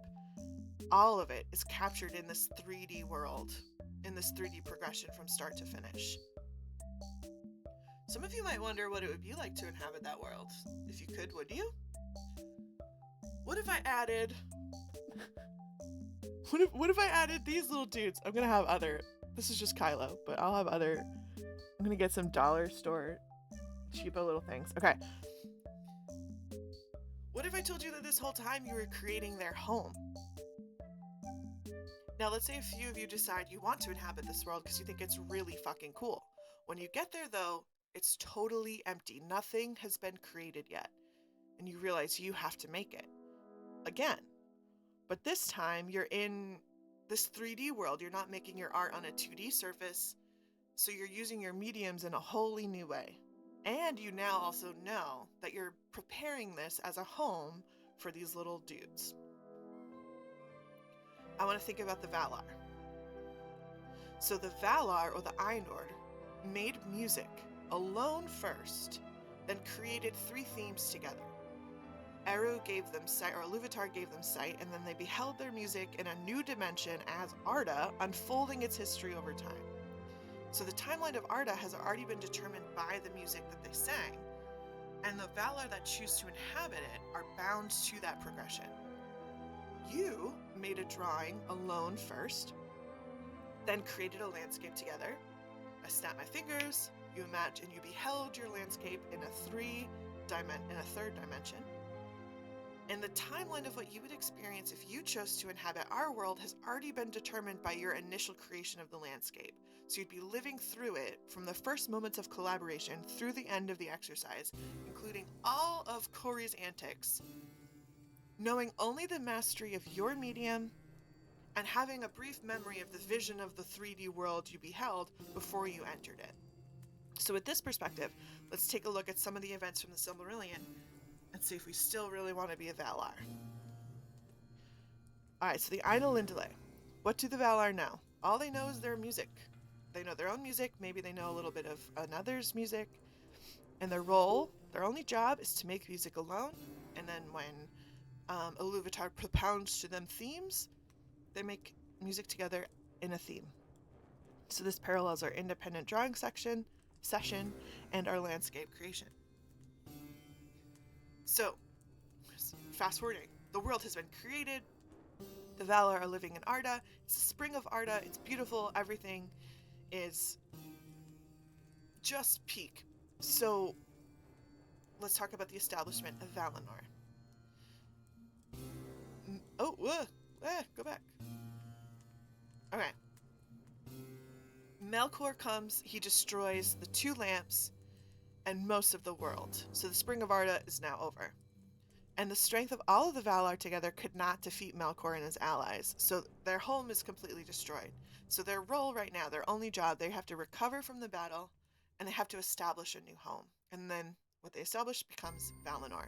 all of it is captured in this 3D world, in this 3D progression from start to finish. Some of you might wonder what it would be like to inhabit that world. If you could, would you? What if I added... What if I added these little dudes? I'm gonna have other... This is just Kylo, but I'll have other... I'm gonna get some dollar store cheapo little things. Okay. What if I told you that this whole time you were creating their home? Now, let's say a few of you decide you want to inhabit this world because you think it's really fucking cool. When you get there, though, it's totally empty. Nothing has been created yet. And you realize you have to make it. Again. But this time, you're in this 3D world. You're not making your art on a 2D surface. So you're using your mediums in a wholly new way. And you now also know that you're preparing this as a home for these little dudes. I want to think about the Valar. So the Valar, or the Ainur, made music alone first, then created 3 themes together. Eru gave them sight, or Iluvatar gave them sight, and then they beheld their music in a new dimension as Arda, unfolding its history over time. So the timeline of Arda has already been determined by the music that they sang, and the Valar that choose to inhabit it are bound to that progression. You made a drawing alone first, then created a landscape together. I snapped my fingers, you imagined, you beheld your landscape in a third dimension. And the timeline of what you would experience if you chose to inhabit our world has already been determined by your initial creation of the landscape. So you'd be living through it from the first moments of collaboration through the end of the exercise, including all of Corey's antics, knowing only the mastery of your medium and having a brief memory of the vision of the 3D world you beheld before you entered it. So with this perspective, let's take a look at some of the events from the Silmarillion and see if we still really want to be a Valar. Alright, so the Ainul Indile. What do the Valar know? All they know is their music. They know their own music, maybe they know a little bit of another's music, and their role, their only job is to make music alone, and then when Iluvatar propounds to them themes, they make music together in a theme. So this parallels our independent drawing section session and our landscape creation. So, fast forwarding, the world has been created. The Valar are living in Arda. It's the spring of Arda. It's beautiful. Everything is just peak. So, let's talk about the establishment of Valinor. Go back. Okay. Melkor comes, he destroys the 2 lamps and most of the world. So the Spring of Arda is now over. And the strength of all of the Valar together could not defeat Melkor and his allies. So their home is completely destroyed. So their role right now, their only job, they have to recover from the battle and they have to establish a new home. And then what they establish becomes Valinor.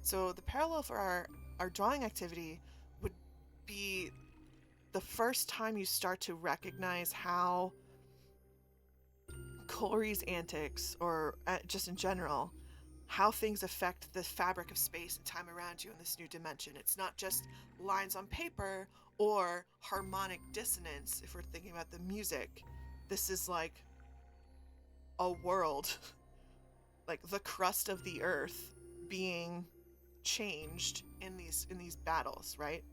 So the parallel for our drawing activity would be the first time you start to recognize how Corey's antics, or just in general, how things affect the fabric of space and time around you in this new dimension. It's not just lines on paper or harmonic dissonance, if we're thinking about the music. This is like a world, like the crust of the earth being changed in these battles, right?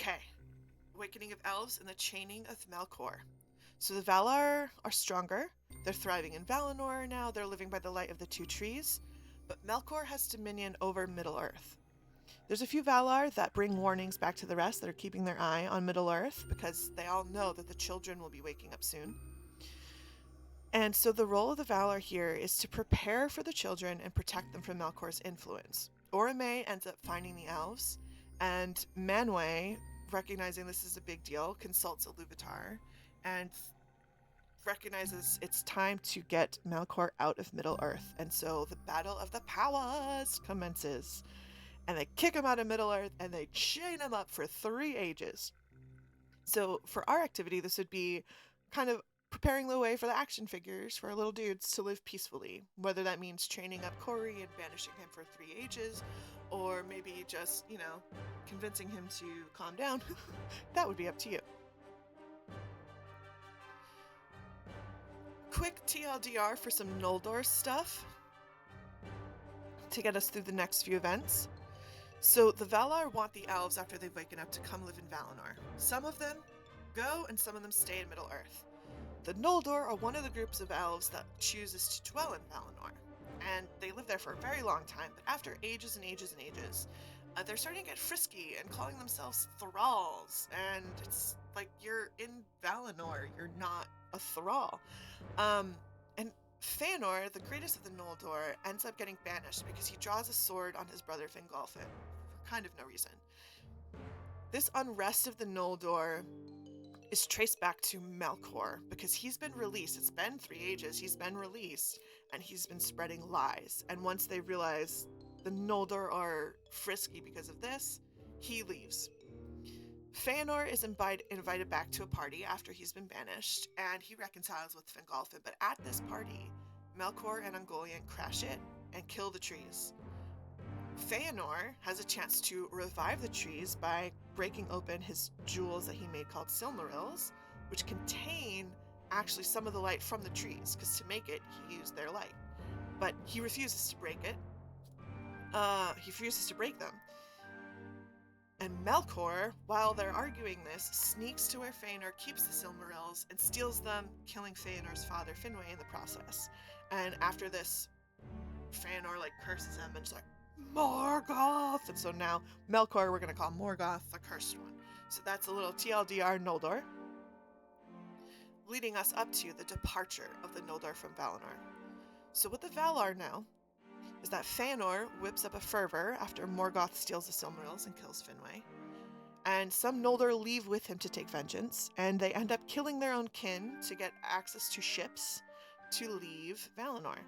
Okay. Awakening of Elves and the Chaining of Melkor. So the Valar are stronger. They're thriving in Valinor now. They're living by the light of the 2 trees. But Melkor has dominion over Middle-earth. There's a few Valar that bring warnings back to the rest that are keeping their eye on Middle-earth because they all know that the children will be waking up soon. And so the role of the Valar here is to prepare for the children and protect them from Melkor's influence. Orome ends up finding the elves, and Manwë, recognizing this is a big deal, consults Iluvatar and recognizes it's time to get Melkor out of Middle-earth. And so the Battle of the Powahs commences. And they kick him out of Middle-earth and they chain him up for 3 ages. So for our activity, this would be kind of preparing the way for the action figures for our little dudes to live peacefully. Whether that means training up Corey and banishing him for 3 ages, or maybe just, convincing him to calm down. That would be up to you. Quick TLDR for some Noldor stuff to get us through the next few events. So the Valar want the elves after they've waken up to come live in Valinor. Some of them go and some of them stay in Middle-earth. The Noldor are one of the groups of elves that chooses to dwell in Valinor. And they live there for a very long time, but after ages and ages and ages, they're starting to get frisky and calling themselves thralls. And it's like, you're in Valinor, you're not a thrall. And Fëanor, the greatest of the Noldor, ends up getting banished because he draws a sword on his brother Fingolfin for kind of no reason. This unrest of the Noldor is traced back to Melkor because he's been released. It's been 3 ages. He's been released and he's been spreading lies. And once they realize the Noldor are frisky because of this, he leaves. Fëanor is invited back to a party after he's been banished, and he reconciles with Fingolfin. But at this party, Melkor and Ungoliant crash it and kill the trees. Fëanor has a chance to revive the trees by breaking open his jewels that he made called Silmarils, which contain actually some of the light from the trees, because to make it, he used their light. But he refuses to break it. He refuses to break them. And Melkor, while they're arguing this, sneaks to where Fëanor keeps the Silmarils and steals them, killing Fëanor's father Finwë in the process. And after this, Fëanor curses him and is like, Morgoth! And so now Melkor we're going to call Morgoth the Cursed One. So that's a little TLDR Noldor, leading us up to the departure of the Noldor from Valinor. So what the Valar know is that Fëanor whips up a fervor after Morgoth steals the Silmarils and kills Finwë. And some Noldor leave with him to take vengeance, and they end up killing their own kin to get access to ships to leave Valinor.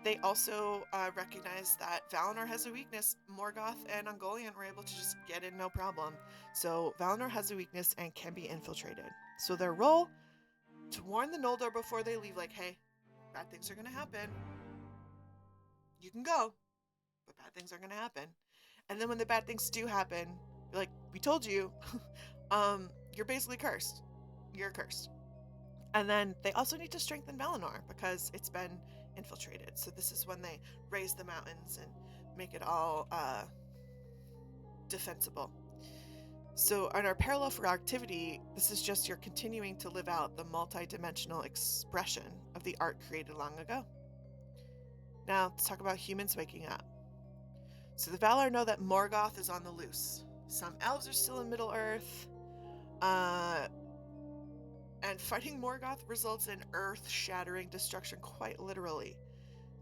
They also recognize that Valinor has a weakness. Morgoth and Ungoliant were able to just get in no problem. So Valinor has a weakness and can be infiltrated. So their role, to warn the Noldor before they leave, hey, bad things are going to happen. You can go, but bad things are going to happen. And then when the bad things do happen, you're like, we told you, you're basically cursed. You're cursed. And then they also need to strengthen Valinor because it's been infiltrated. So this is when they raise the mountains and make it all defensible. So in our parallel for activity, this is just you're continuing to live out the multi-dimensional expression of the art created long ago. Now let's talk about humans waking up. So the Valar know that Morgoth is on the loose. Some elves are still in Middle-earth. And fighting Morgoth results in earth-shattering destruction, quite literally.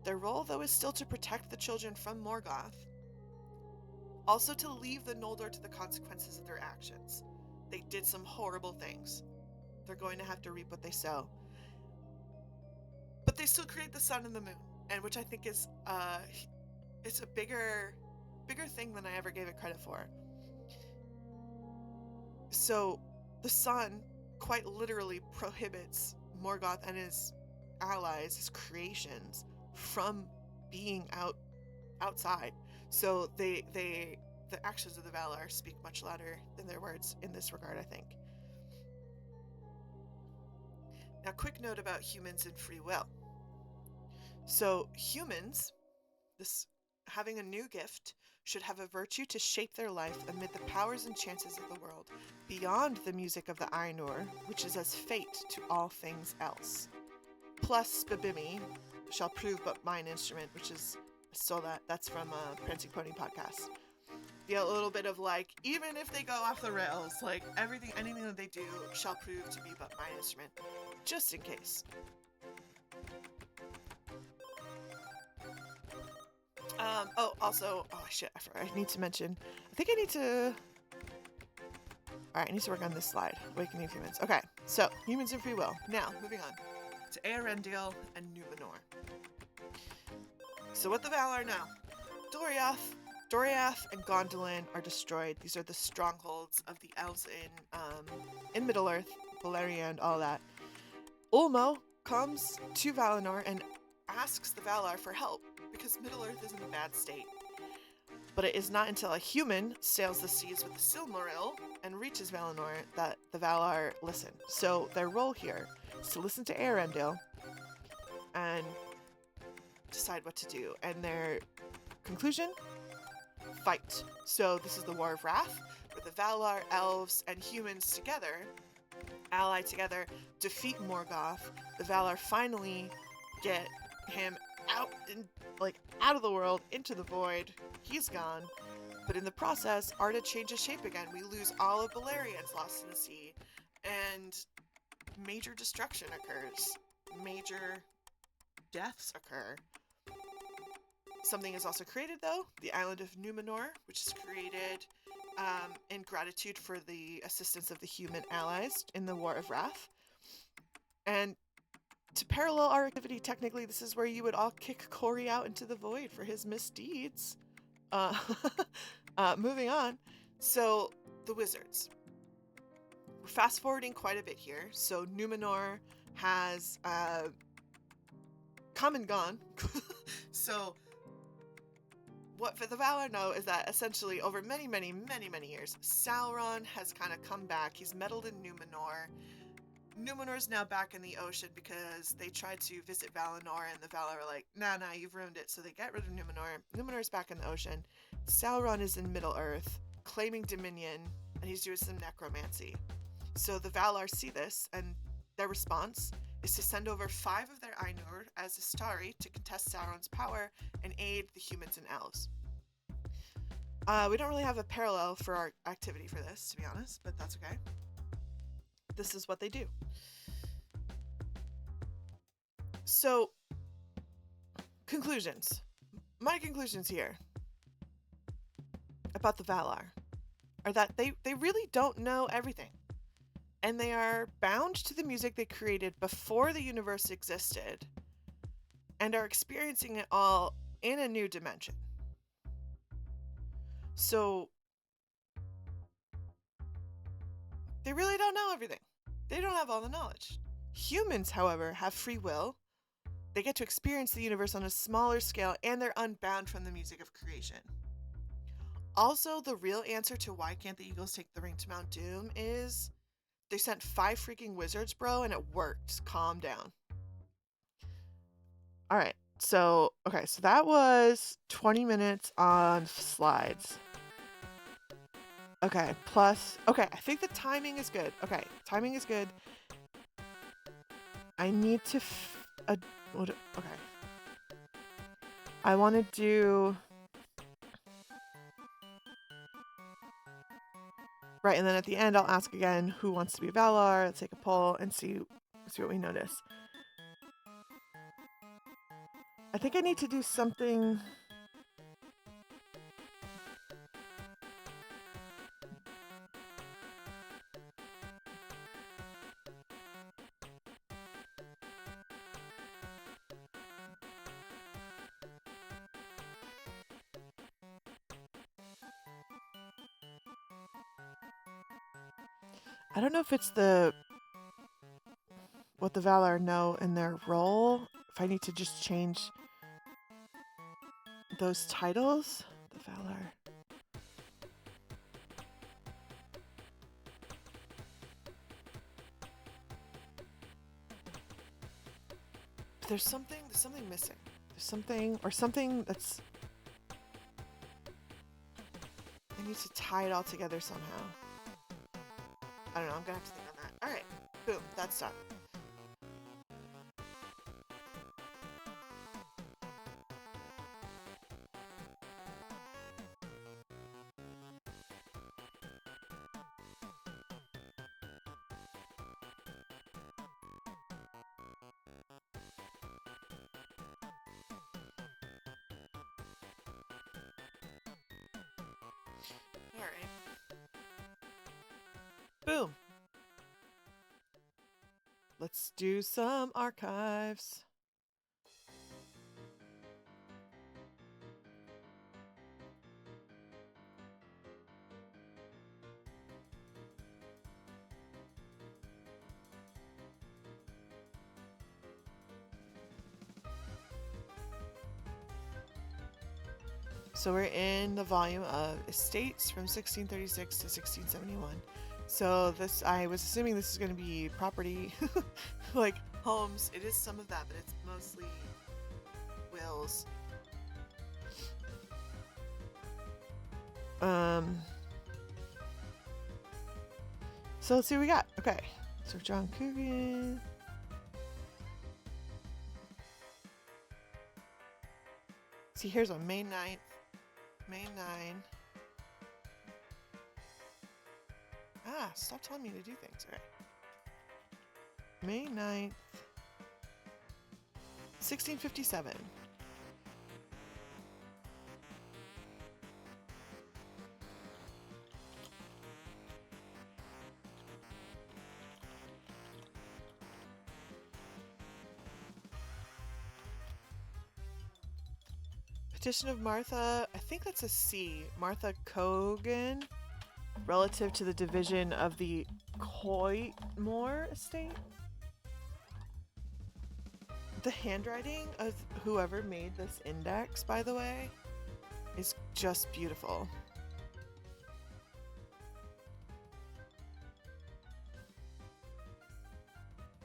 Their role, though, is still to protect the children from Morgoth. Also to leave the Noldor to the consequences of their actions. They did some horrible things. They're going to have to reap what they sow. But they still create the sun and the moon, and which I think is it's a bigger thing than I ever gave it credit for. So the sun quite literally prohibits Morgoth and his allies, his creations, from being outside. So the actions of the Valar speak much louder than their words in this regard, I think. Now, quick note about humans and free will. So humans, this having a new gift, should have a virtue to shape their life amid the powers and chances of the world, beyond the music of the Ainur, which is as fate to all things else. Plus, Spabimi shall prove but mine instrument, which is, I stole that's from Prancing Pony podcast. A little bit of like, even if they go off the rails, like anything that they do shall prove to be but mine instrument, just in case. I need to mention, I need to work on this slide, Awakening of Humans. Okay, so, humans and free will. Now, moving on to Eärendil and Numenor. So what the Valar know. Doriath and Gondolin are destroyed. These are the strongholds of the elves in Middle-earth, Beleriand, all that. Ulmo comes to Valinor and asks the Valar for help, because Middle-earth is in a bad state. But it is not until a human sails the seas with the Silmaril and reaches Valinor that the Valar listen. So their role here is to listen to Eärendil and decide what to do. And their conclusion? Fight. So this is the War of Wrath, where the Valar, elves, and humans together, ally together, defeat Morgoth. The Valar finally get him out of the world, into the void. He's gone. But in the process, Arda changes shape again. We lose all of Beleriand's lost in the sea. And major destruction occurs. Major deaths occur. Something is also created, though. The island of Numenor, which is created in gratitude for the assistance of the human allies in the War of Wrath. And to parallel our activity, technically, this is where you would all kick Corey out into the void for his misdeeds. Moving on. So, the wizards. We're fast forwarding quite a bit here. So, Numenor has come and gone. So, what the Valar know is that essentially over many, many, many, many years, Sauron has kind of come back. He's meddled in Numenor. Numenor's now back in the ocean because they tried to visit Valinor and the Valar are like, nah, you've ruined it. So they get rid of Numenor. Numenor's back in the ocean. Sauron is in Middle-earth, claiming dominion, and he's doing some necromancy. So the Valar see this, and their response is to send over 5 of their Ainur as Istari to contest Sauron's power and aid the humans and elves. We don't really have a parallel for our activity for this, to be honest, but that's okay. This is what they do. So, conclusions. My conclusions here about the Valar are that they really don't know everything. And they are bound to the music they created before the universe existed and are experiencing it all in a new dimension. So, they really don't know everything. They don't have all the knowledge. Humans, however, have free will. They get to experience the universe on a smaller scale, and they're unbound from the music of creation. Also, the real answer to why can't the Eagles take the ring to Mount Doom is They sent 5 freaking wizards, bro, and it worked. Calm down. All right. So, okay, so that was 20 minutes on slides. Okay, plus, okay, I think the timing is good. Okay, timing is good. I need to, okay. I want to do, right, and then at the end, I'll ask again, who wants to be Valar? Let's take a poll and see what we notice. I think I need to do something. I don't know if it's what the Valar know in their role. If I need to just change those titles. The Valar. There's something missing. There's something that's. I need to tie it all together somehow. I don't know. I'm gonna have to think on that. All right. Boom. That's done. All right. Boom. Let's do some archives. So we're in the volume of Estates from 1636 to 1671. So this, I was assuming this is going to be property, like homes. It is some of that, but it's mostly wills. So let's see what we got. Okay, so John Coogan. See, here's on May 9th. May 9. Ah, stop telling me to do things. All right. May 9th, 1657. Petition of Martha, I think that's a C. Martha Cogan, relative to the division of the Coitmore estate. The handwriting of whoever made this index, by the way, is just beautiful.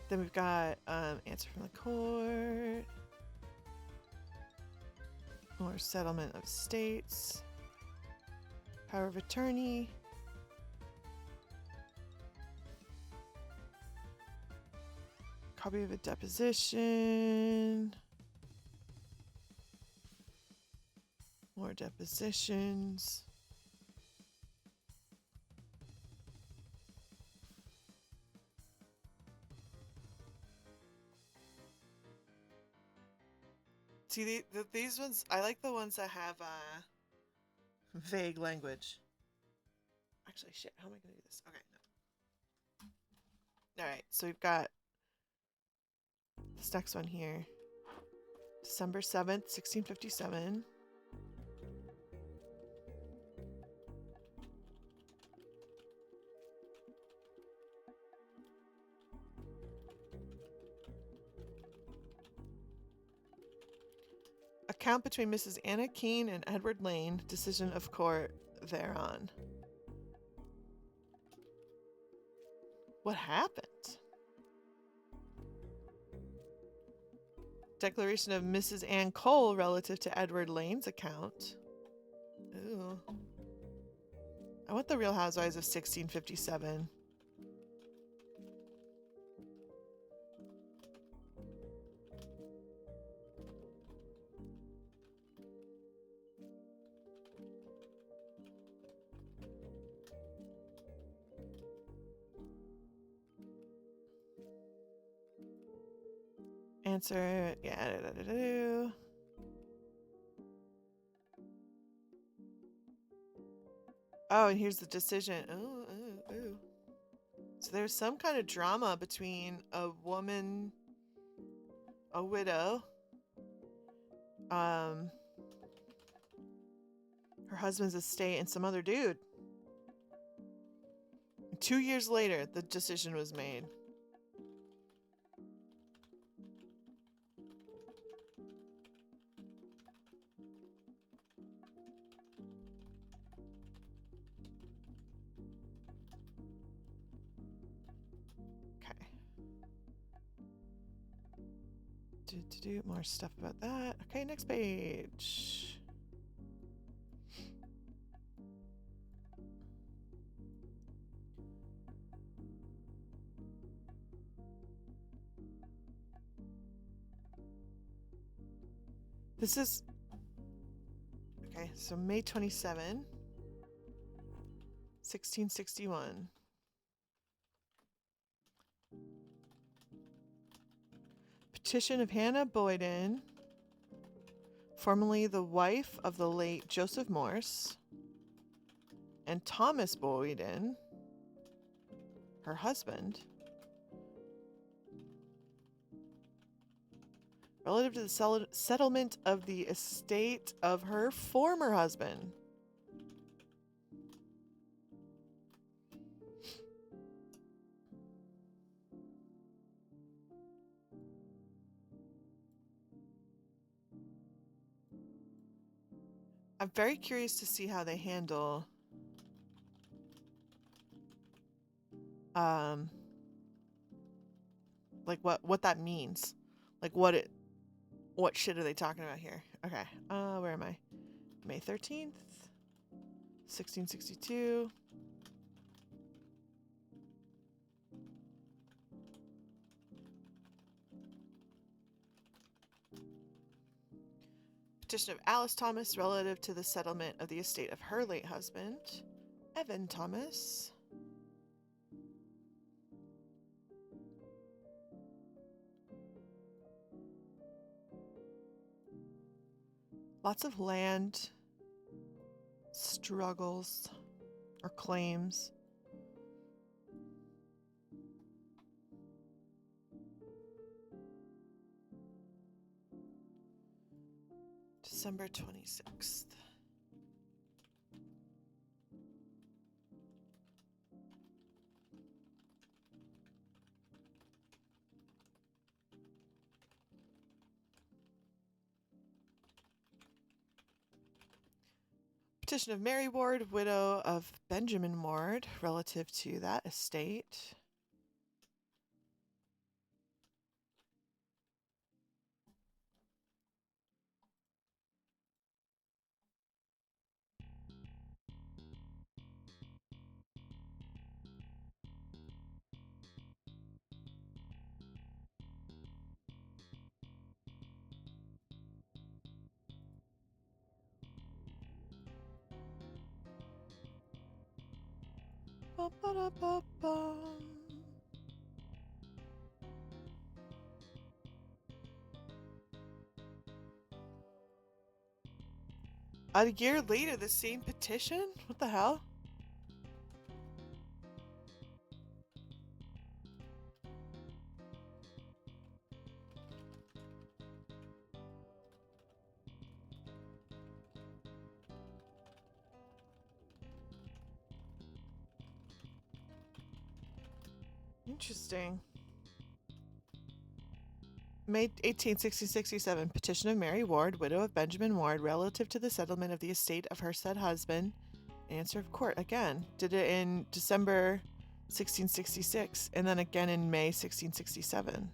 Then we've got answer from the court. More settlement of states. Power of attorney. Copy of a deposition. More depositions. See, these ones, I like the ones that have vague language. Actually, shit, how am I going to do this? Okay, no. Alright, so we've got this next one here. December 7th, 1657. Account between Mrs. Anna Keene and Edward Lane, decision of court thereon. What happened? Declaration of Mrs. Ann Cole relative to Edward Lane's account. Ooh. I want the Real Housewives of 1657. Answer, yeah. Oh, and here's the decision. Ooh. So there's some kind of drama between a woman, a widow, her husband's estate, and some other dude. 2 years later, the decision was made. Do more stuff about that. Okay, next page. This is okay, so May 27, 1661. Petition of Hannah Boyden, formerly the wife of the late Joseph Morse, and Thomas Boyden, her husband, relative to the settlement of the estate of her former husband. I'm very curious to see how they handle like what that means. Like what shit are they talking about here? Okay. Where am I? May 13th, 1662. Petition of Alice Thomas relative to the settlement of the estate of her late husband, Evan Thomas. Lots of land struggles or claims. December 26th. Petition of Mary Ward, widow of Benjamin Ward, relative to that estate. A year later, the same petition? What the hell? Interesting. May 18, 1667, petition of Mary Ward, widow of Benjamin Ward, relative to the settlement of the estate of her said husband. Answer of court again. Did it in December 1666, and then again in May 1667.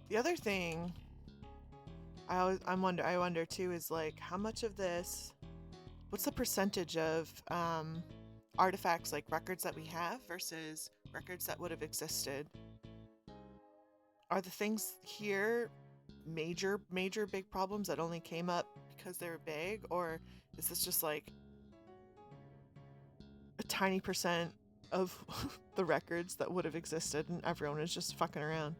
The other thing I wonder too is like how much of this, what's the percentage of artifacts like records that we have versus records that would have existed? Are the things here major big problems that only came up because they were big, or is this just like a tiny percent of the records that would have existed and everyone is just fucking around?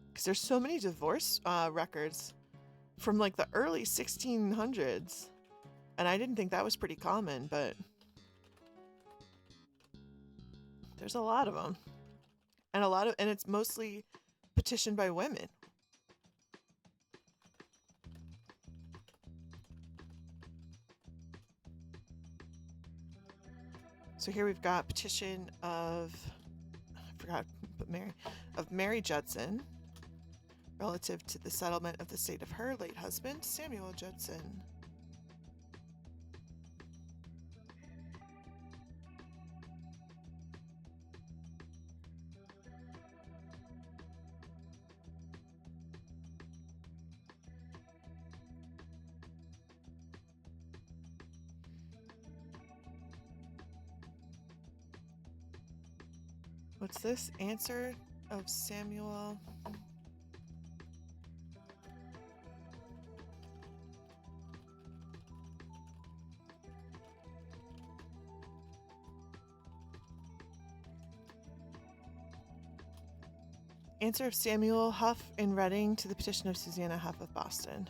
Because there's so many divorce records from like the early 1600s, and I didn't think that was pretty common, but there's a lot of them, and it's mostly petitioned by women. So here we've got petition of, I forgot, but Mary Judson, relative to the settlement of the estate of her late husband, Samuel Judson. What's this? Answer of Samuel. Answer of Samuel Huff in Reading to the petition of Susanna Huff of Boston.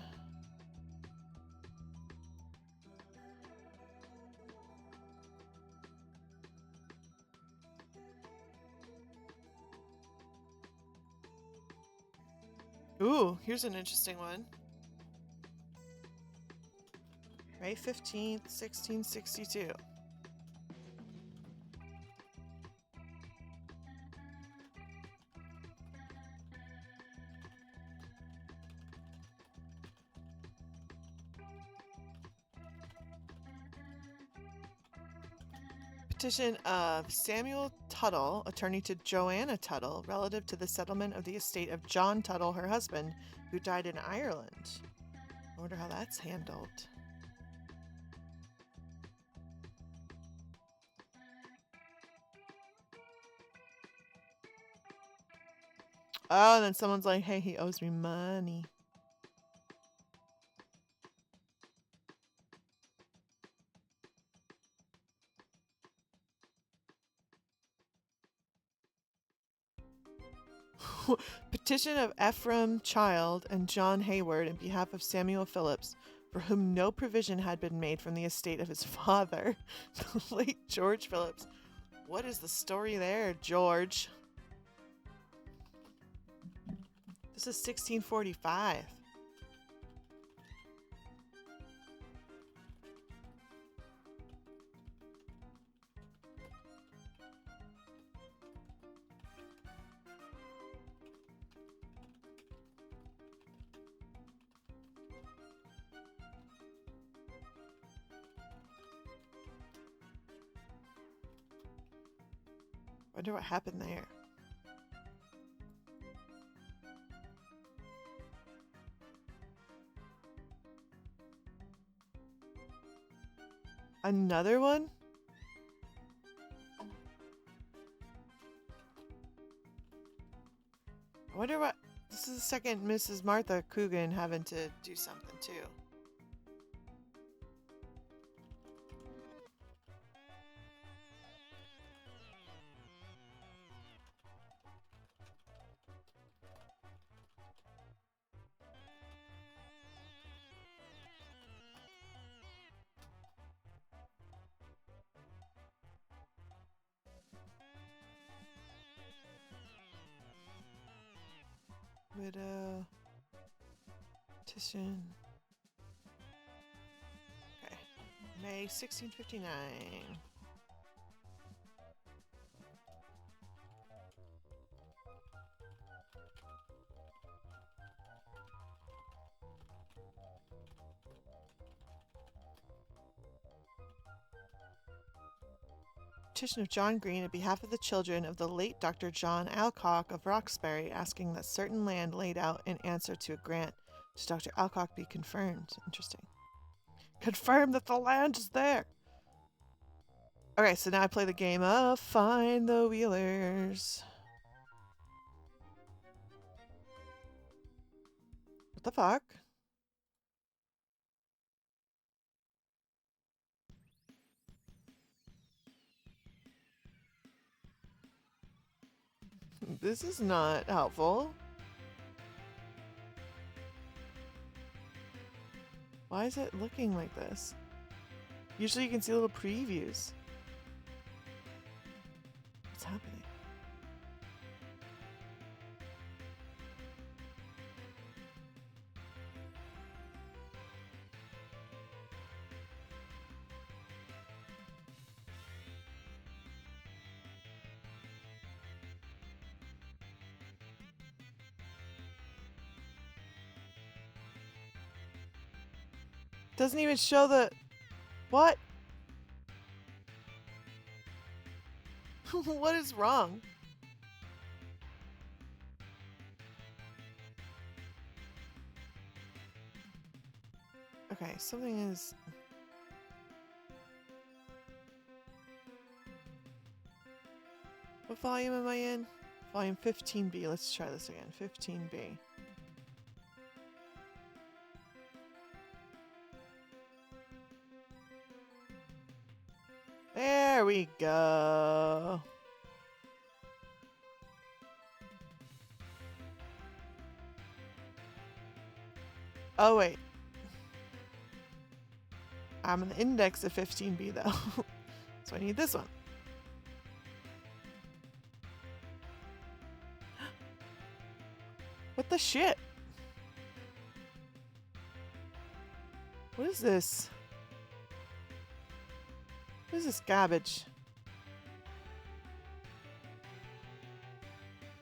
Ooh, here's an interesting one. May 15th, 1662. Petition of Samuel Tuttle, attorney to Joanna Tuttle, relative to the settlement of the estate of John Tuttle, her husband, who died in Ireland. I wonder how that's handled. Oh, and then someone's like, hey, he owes me money. Petition of Ephraim Child and John Hayward in behalf of Samuel Phillips, for whom no provision had been made from the estate of his father, the late George Phillips. What is the story there, George? This is 1645. Wonder what happened there. Another one? I wonder what... This is the second Mrs. Martha Coogan having to do something too. Widow. Petition. Okay. May 1659. petition of John Green on behalf of the children of the late Dr. John Alcock of Roxbury, asking that certain land laid out in answer to a grant to Dr. Alcock be confirmed. Interesting. Confirm that the land is there. Okay, so now I play the game of Find the Wheelers. What the fuck? This is not helpful. Why is it looking like this? Usually you can see little previews. What's happening? Doesn't even show the... What? What is wrong? Okay, something is... What volume am I in? Volume 15B. Let's try this again. 15B. There we go. Oh, wait. I'm on the index of 15B, though. So I need this one. What the shit? What is this? What is this garbage?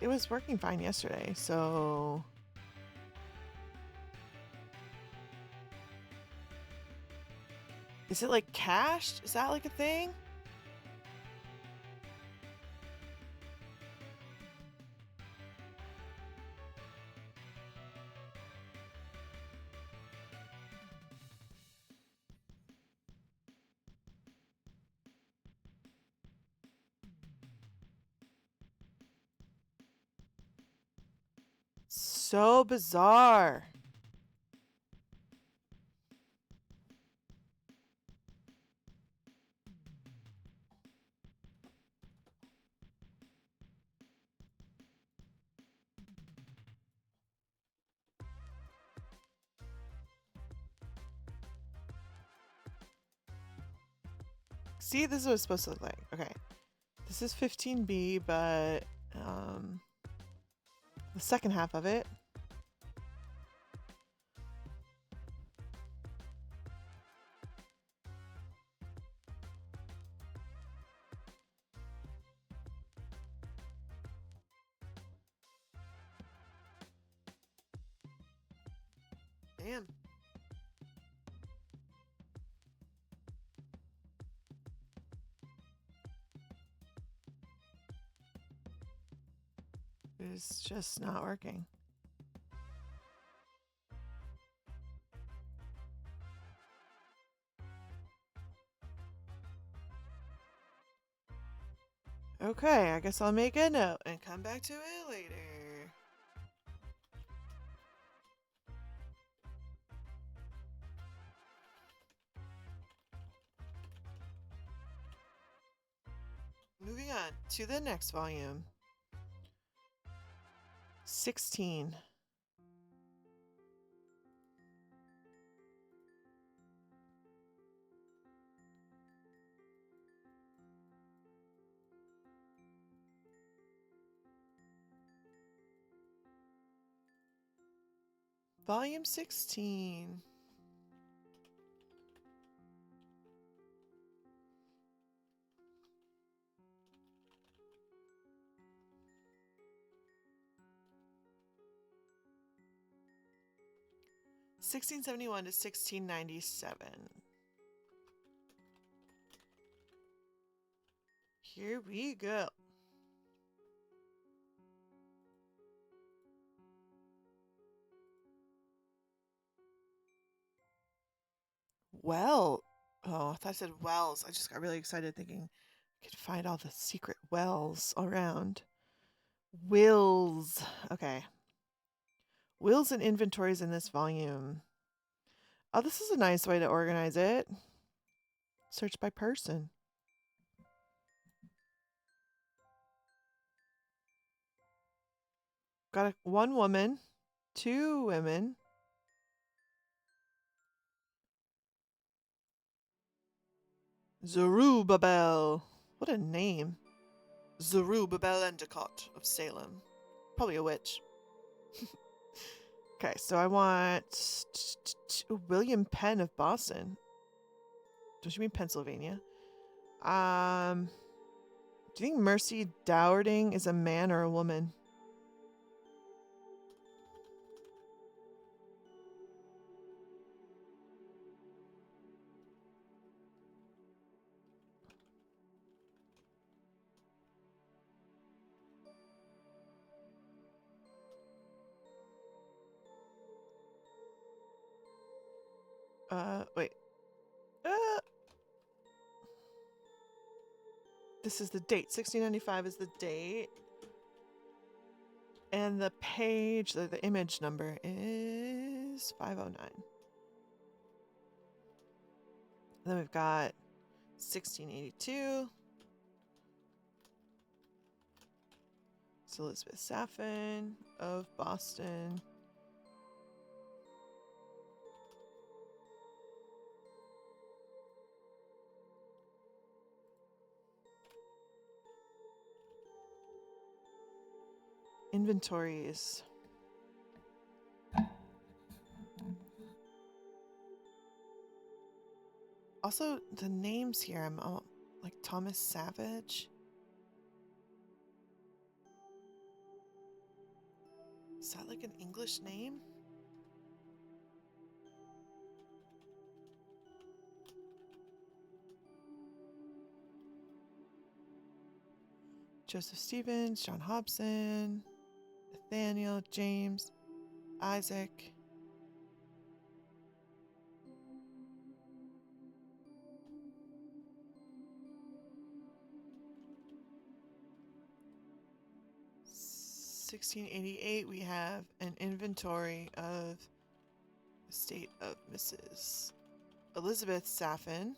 It was working fine yesterday, so... Is it like cached? Is that like a thing? So bizarre. See, this is what it's supposed to look like. Okay. This is 15B, but the second half of it. Damn. It's just not working. Okay, I guess I'll make a note and come back to it later. Moving on to the next volume. 16. Volume 16. $1671 to $1697. Here we go. Well, oh, I thought I said wells. I just got really excited thinking I could find all the secret wells around. Wills. Okay. Wills and inventories in this volume. Oh, this is a nice way to organize it. Search by person. Got one woman, two women. Zerubbabel. What a name. Zerubbabel Endicott of Salem. Probably a witch. Okay, so I want William Penn of Boston. Don't you mean Pennsylvania? Do you think Mercy Dowding is a man or a woman? Wait. This is the date. 1695 is the date. And the page, the image number is 509. And then we've got 1682. It's Elizabeth Saffin of Boston. Inventories. Also, the names here, I'm like Thomas Savage. Is that like an English name? Joseph Stevens, John Hobson, Nathaniel, James, Isaac. (1688) we have an inventory of the estate of Mrs. Elizabeth Saffin.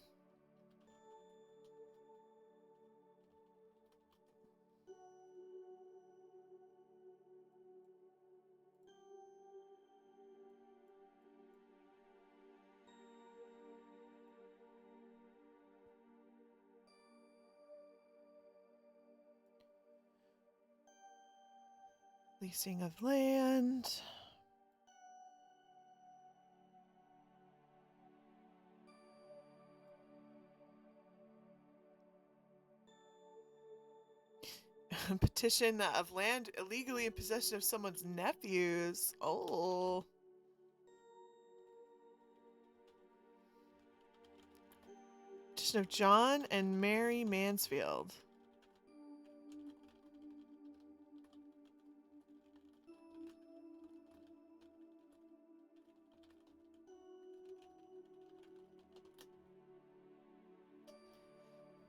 Leasing of land. Petition of land illegally in possession of someone's nephews. Oh. Petition of John and Mary Mansfield.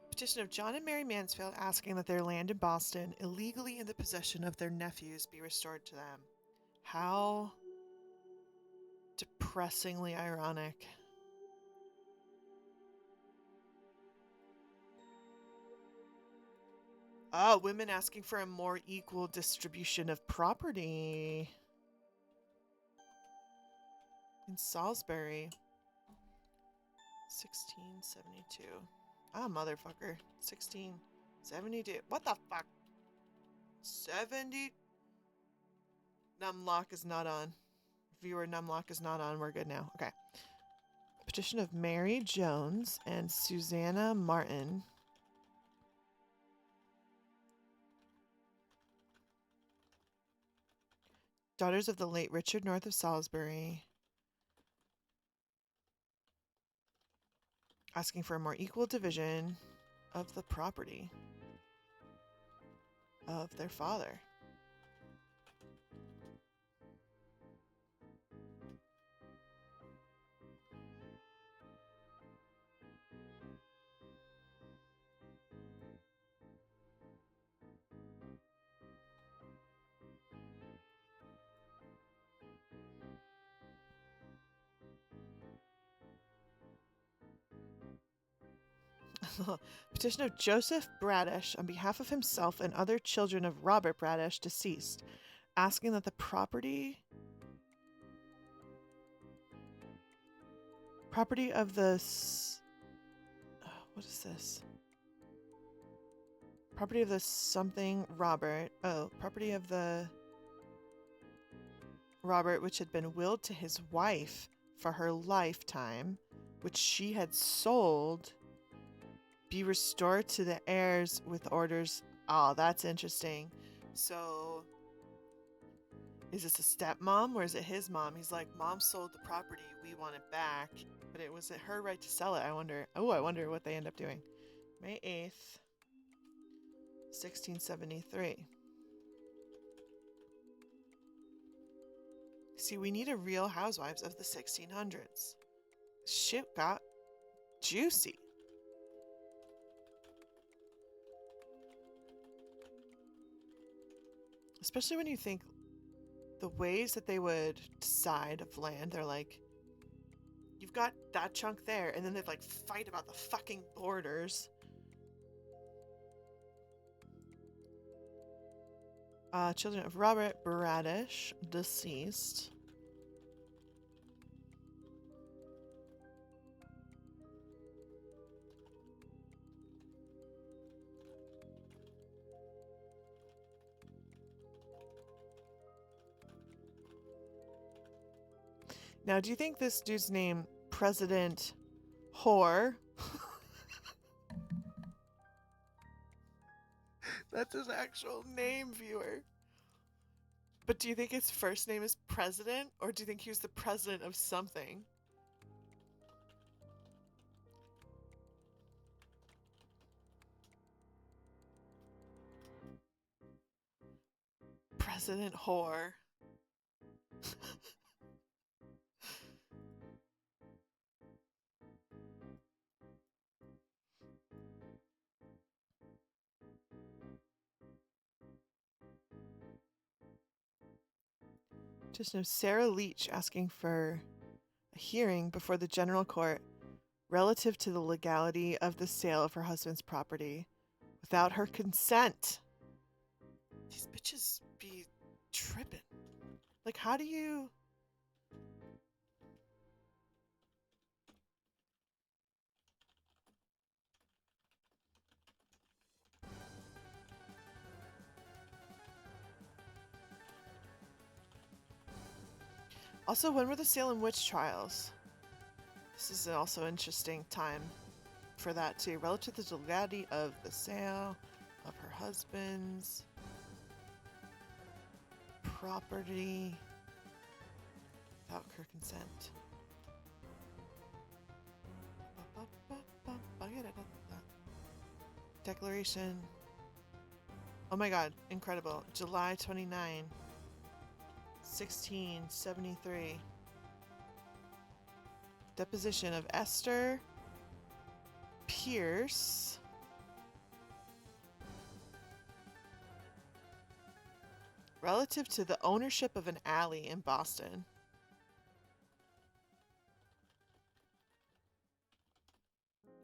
Petition of John and Mary Mansfield asking that their land in Boston, illegally in the possession of their nephews, be restored to them. How depressingly ironic. Oh, women asking for a more equal distribution of property in Salisbury. 1672. Ah, motherfucker. 1672. What the fuck? 70? Numlock is not on. Viewer numlock is not on. We're good now. Okay. Petition of Mary Jones and Susanna Martin. Daughters of the late Richard North of Salisbury. Asking for a more equal division of the property. of their father. Petition of Joseph Bradish on behalf of himself and other children of Robert Bradish, deceased, asking that the property of the what is this? Property of the something Robert. Oh, property of the Robert, which had been willed to his wife for her lifetime, which she had sold, be restored to the heirs with orders. Oh, that's interesting. So, is this a stepmom or is it his mom? He's like, Mom sold the property, we want it back, but it was her right to sell it. I wonder. Oh, I wonder what they end up doing. May 8th, 1673. See, we need a Real Housewives of the 1600s. Shit got juicy. Especially when you think the ways that they would decide of land. They're like, you've got that chunk there, and then they'd like fight about the fucking borders. Children of Robert Bradish, deceased. Now, do you think this dude's name, President Whore? That's his actual name, viewer. But do you think his first name is President, or do you think he was the president of something? President Whore. Just know Sarah Leach asking for a hearing before the general court relative to the legality of the sale of her husband's property without her consent. These bitches be tripping. Like, how do you... Also, when were the Salem witch trials? This is also an interesting time for that too. Relative to the legality of the sale of her husband's property without her consent. Declaration. Oh my god, incredible. July 29, 1673. Deposition of Esther Pierce. Relative to the ownership of an alley in Boston.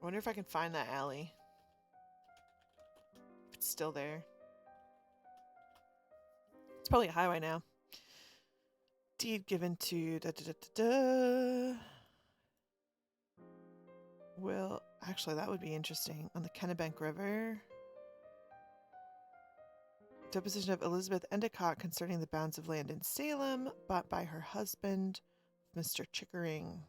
I wonder if I can find that alley. If it's still there. It's probably a highway now. Deed given to Well, actually, that would be interesting. On the Kennebec River. Deposition of Elizabeth Endicott concerning the bounds of land in Salem, bought by her husband, Mr. Chickering.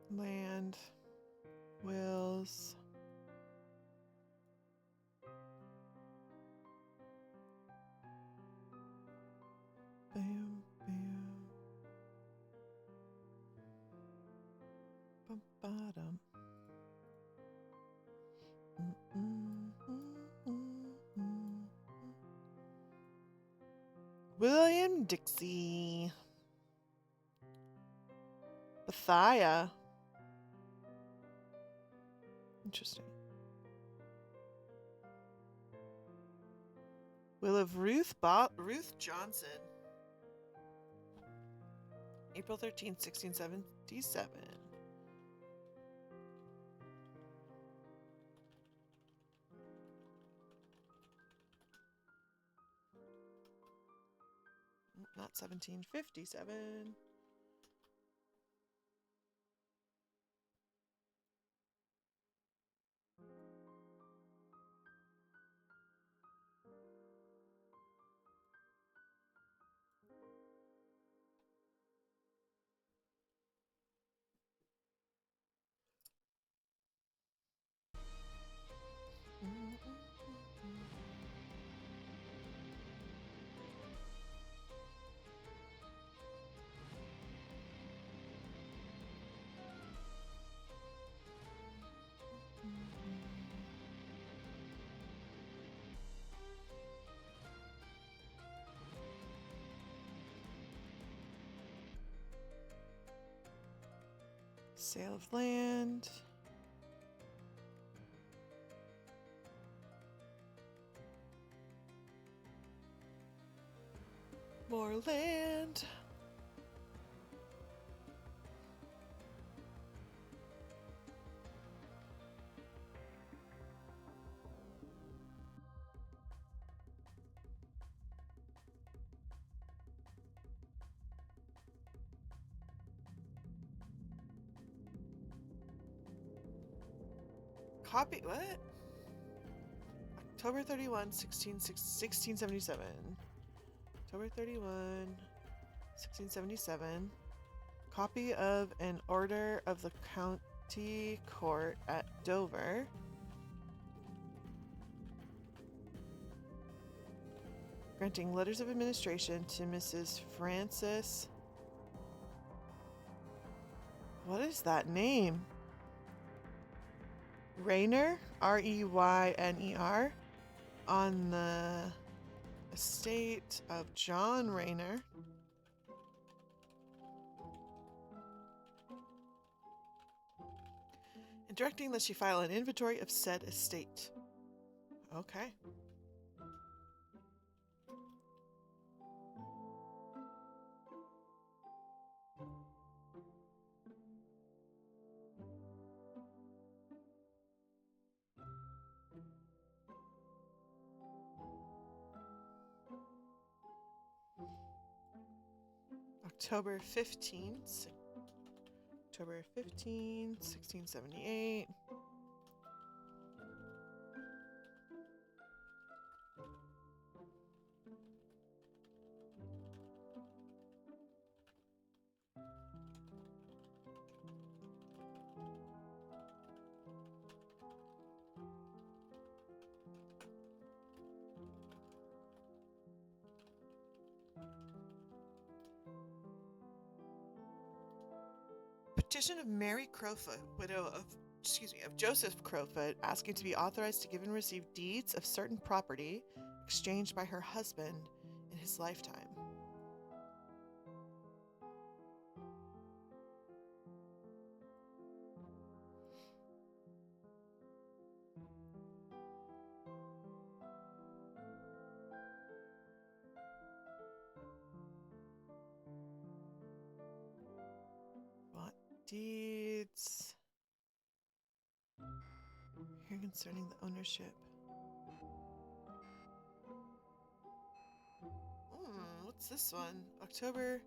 Land, wills. bottom. William Dixie. Bethia. Interesting. Will of Ruth Johnson. April 13th, 1677. Not 1757. Sale of land. More land. Copy what? October 31, 1677. October 31, 1677. Copy of an order of the county court at Dover. Granting letters of administration to Mrs. Frances. What is that name? Rayner, Reyner, on the estate of John Rayner. And directing that she file an inventory of said estate. Okay. October 15th, 1678. Petition of Mary Crowfoot, widow of Joseph Crowfoot, asking to be authorized to give and receive deeds of certain property exchanged by her husband in his lifetime. What deeds? Here concerning the ownership. What's this one? October.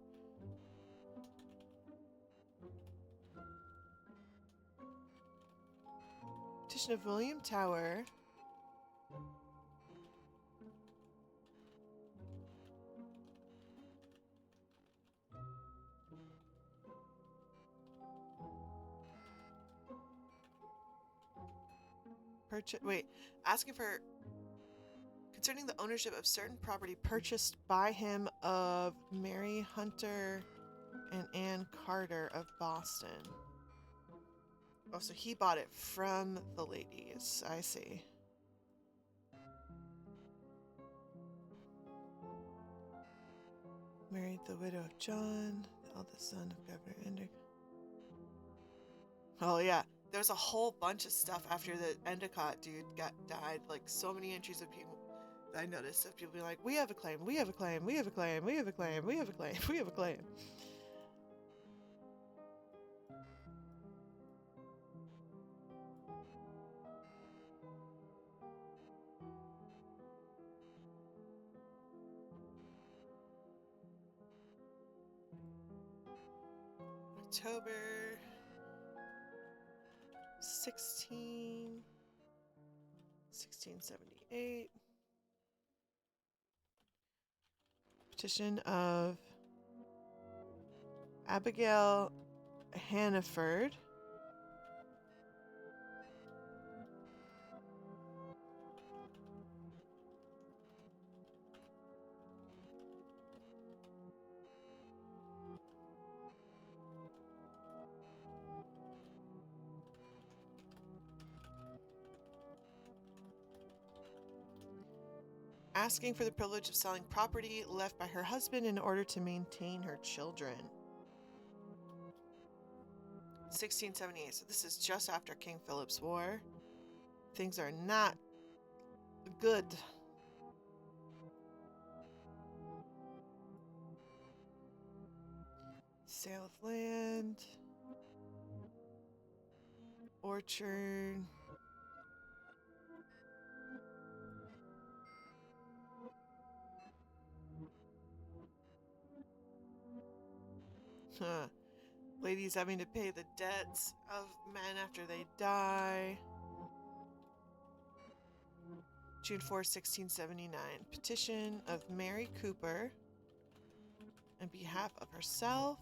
Petition of William Tower. Asking for concerning the ownership of certain property purchased by him of Mary Hunter and Ann Carter of Boston. Oh, so he bought it from the ladies. I see. Married the widow of John, the eldest son of Governor Endicott. Oh, yeah. There's a whole bunch of stuff after the Endicott dude died. Like, so many entries of people I noticed of people being like, we have a claim, we have a claim, we have a claim, we have a claim, we have a claim, we have a claim. October 1678. Petition of Abigail Hannaford. Asking for the privilege of selling property left by her husband in order to maintain her children. 1678. So this is just after King Philip's War. Things are not good. Sale of land. Orchard. Huh. Ladies having to pay the debts of men after they die. June 4, 1679. Petition of Mary Cooper on behalf of herself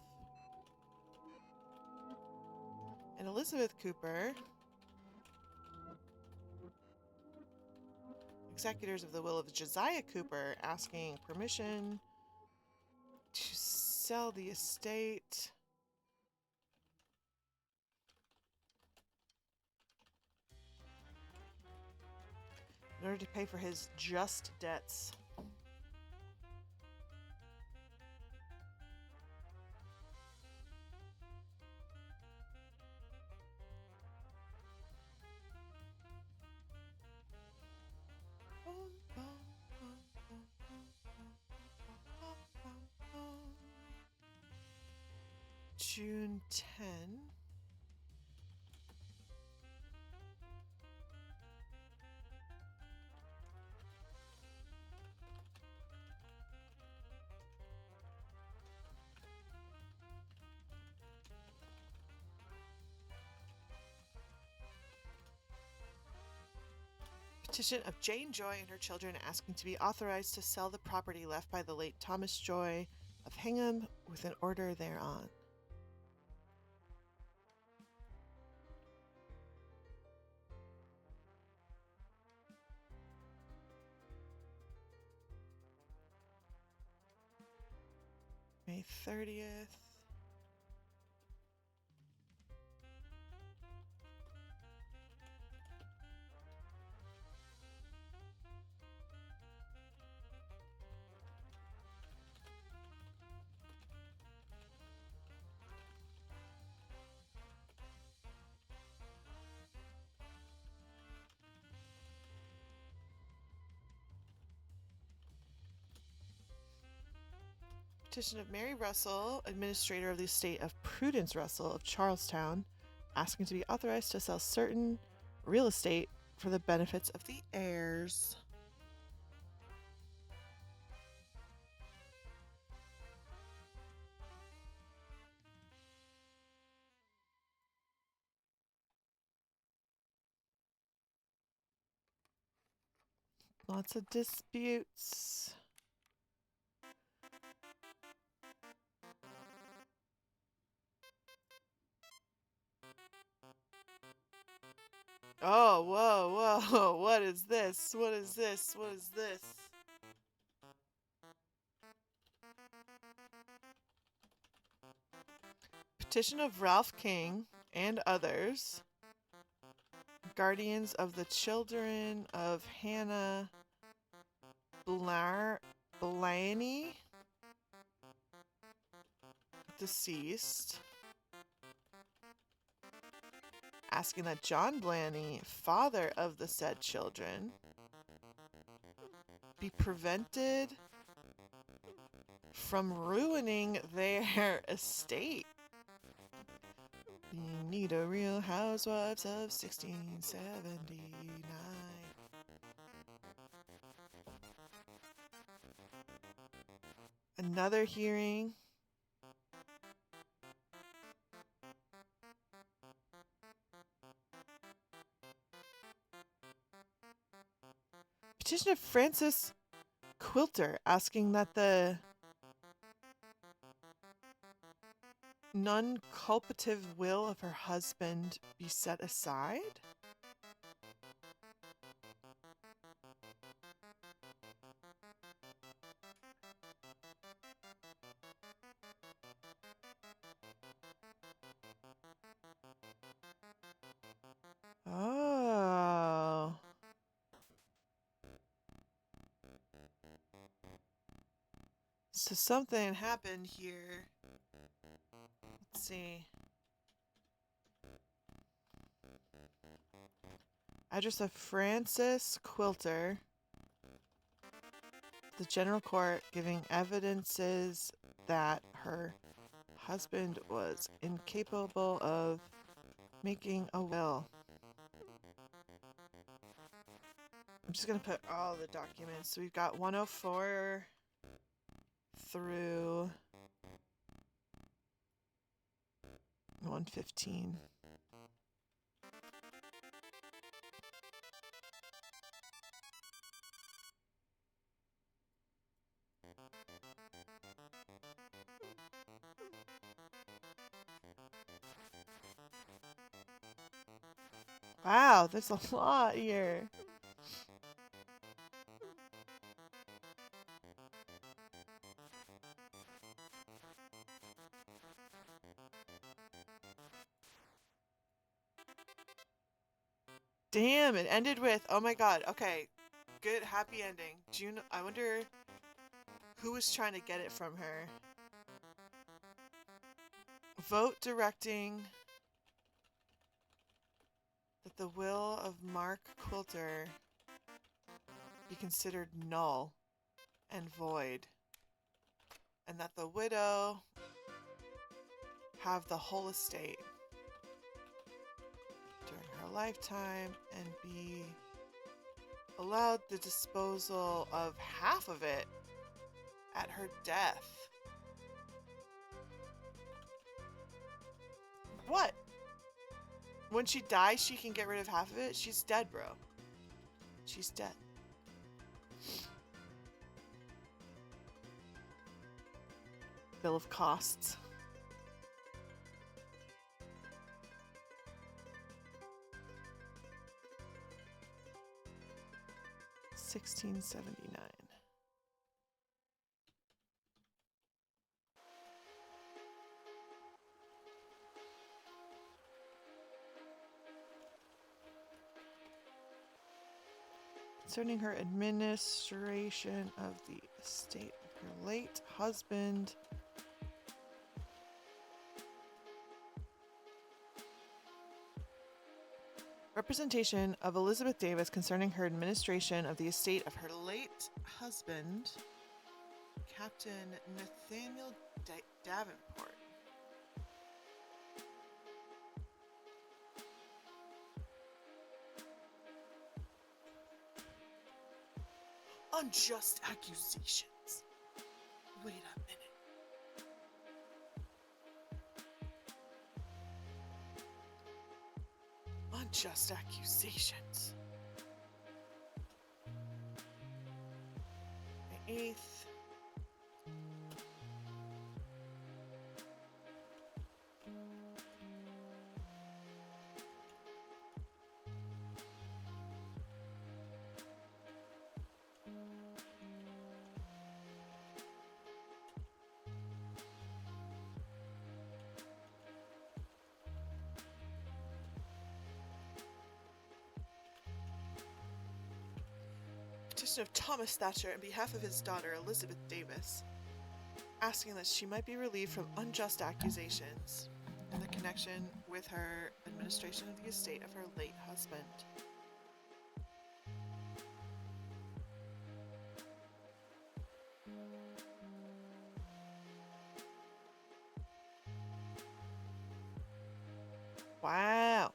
and Elizabeth Cooper, executors of the will of Josiah Cooper, asking permission to sell the estate. In order to pay for his just debts. June 10. Petition of Jane Joy and her children asking to be authorized to sell the property left by the late Thomas Joy of Hingham with an order thereon. May 30th. Petition of Mary Russell, administrator of the estate of Prudence Russell of Charlestown, asking to be authorized to sell certain real estate for the benefits of the heirs. Lots of disputes. Oh, whoa, whoa. What is this? What is this? What is this? Petition of Ralph King and others guardians of the children of Hannah Blaney, deceased, asking that John Blaney, father of the said children, be prevented from ruining their estate. You need a Real Housewives of 1679. Another hearing. Petitioner Frances Quilter asking that the non-culpative will of her husband be set aside. Oh. So something happened here. Let's see. Address of Frances Quilter. The General Court giving evidences that her husband was incapable of making a will. I'm just going to put all the documents. So we've got 104 through 115. Wow, there's a lot here. Damn, it ended with, oh my god, okay, good, happy ending. June, I wonder who was trying to get it from her. Vote directing that the will of Mark Quilter be considered null and void, and that the widow have the whole estate during her lifetime and be allowed the disposal of half of it at her death. What? When she dies, she can get rid of half of it? She's dead, bro. She's dead. Bill of costs. $16.79. Concerning her administration of the estate of her late husband. Representation of Elizabeth Davis concerning her administration of the estate of her late husband, Captain Nathaniel Davenport. Unjust accusations. Wait a minute. Unjust accusations. The 8th. petition of Thomas Thatcher on behalf of his daughter Elizabeth Davis, asking that she might be relieved from unjust accusations in the connection with her administration of the estate of her late husband. Wow.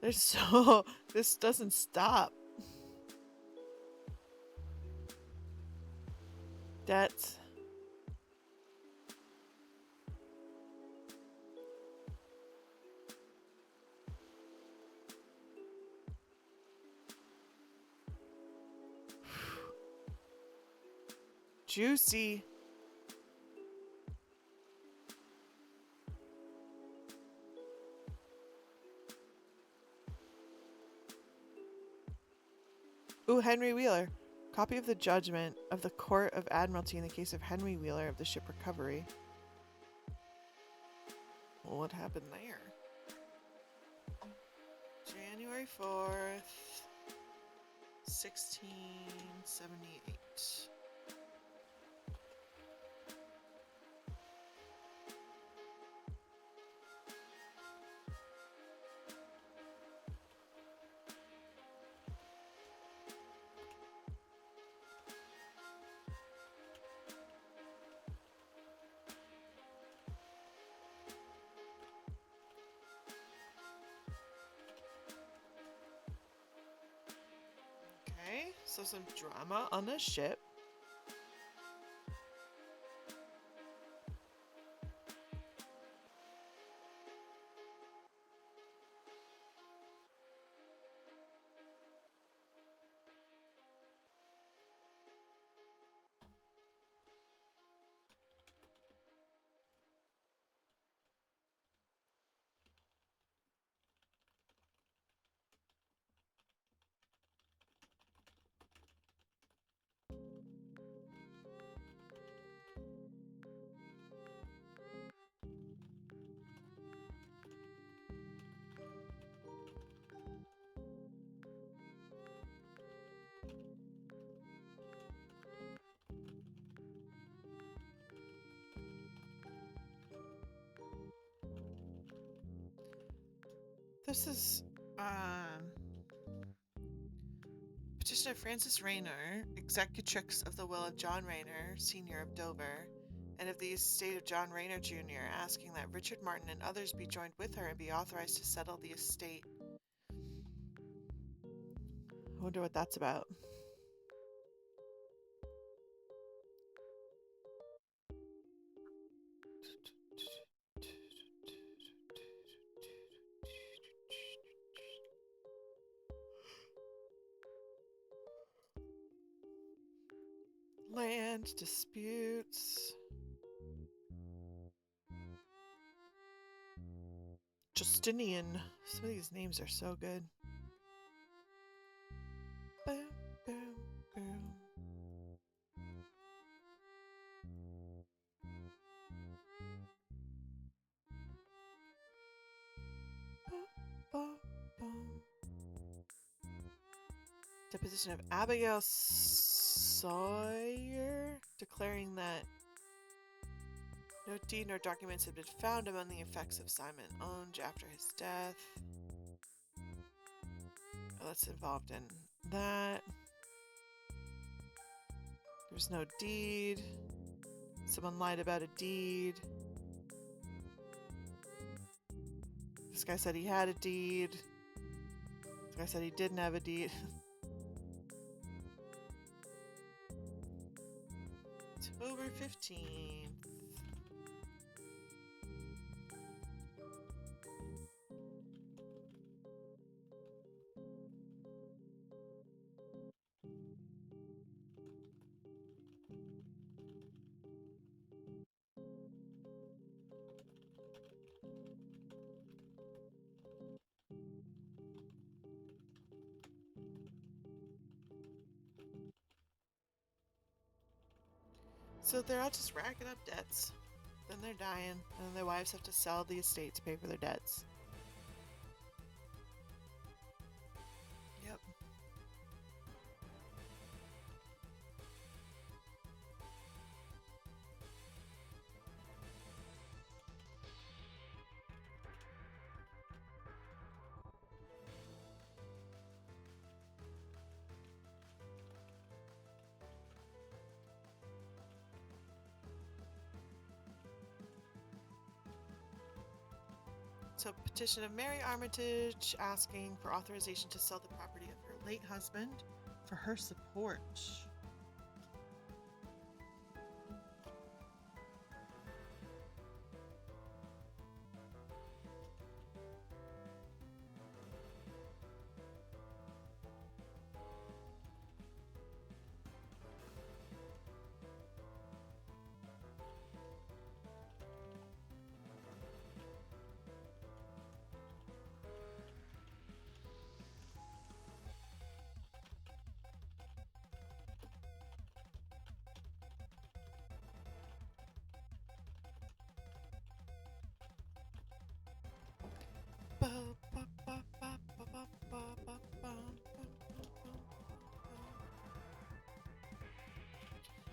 There's so... This doesn't stop. Debts. Juicy. Ooh, Henry Wheeler. Copy of the judgment of the Court of Admiralty in the case of Henry Wheeler of the ship Recovery. Well, what happened there? January 4th, 1678. Okay, so some drama on the ship. This is petition of Frances Rayner, executrix of the will of John Rayner, Sr. of Dover, and of the estate of John Rayner, Jr., asking that Richard Martin and others be joined with her and be authorized to settle the estate. I wonder what that's about. Land disputes. Justinian. Some of these names are so good. Boom, boom, boom. Boom, boom, boom. Deposition of Abigail Sawyer, declaring that no deed nor documents had been found among the effects of Simon Onge after his death. Oh, that's involved in that. There's no deed. Someone lied about a deed. This guy said he had a deed. This guy said he didn't have a deed. October 15th. So they're all just racking up debts. Then they're dying, and then their wives have to sell the estate to pay for their debts. Yep. So, petition of Mary Armitage asking for authorization to sell the property of her late husband for her support.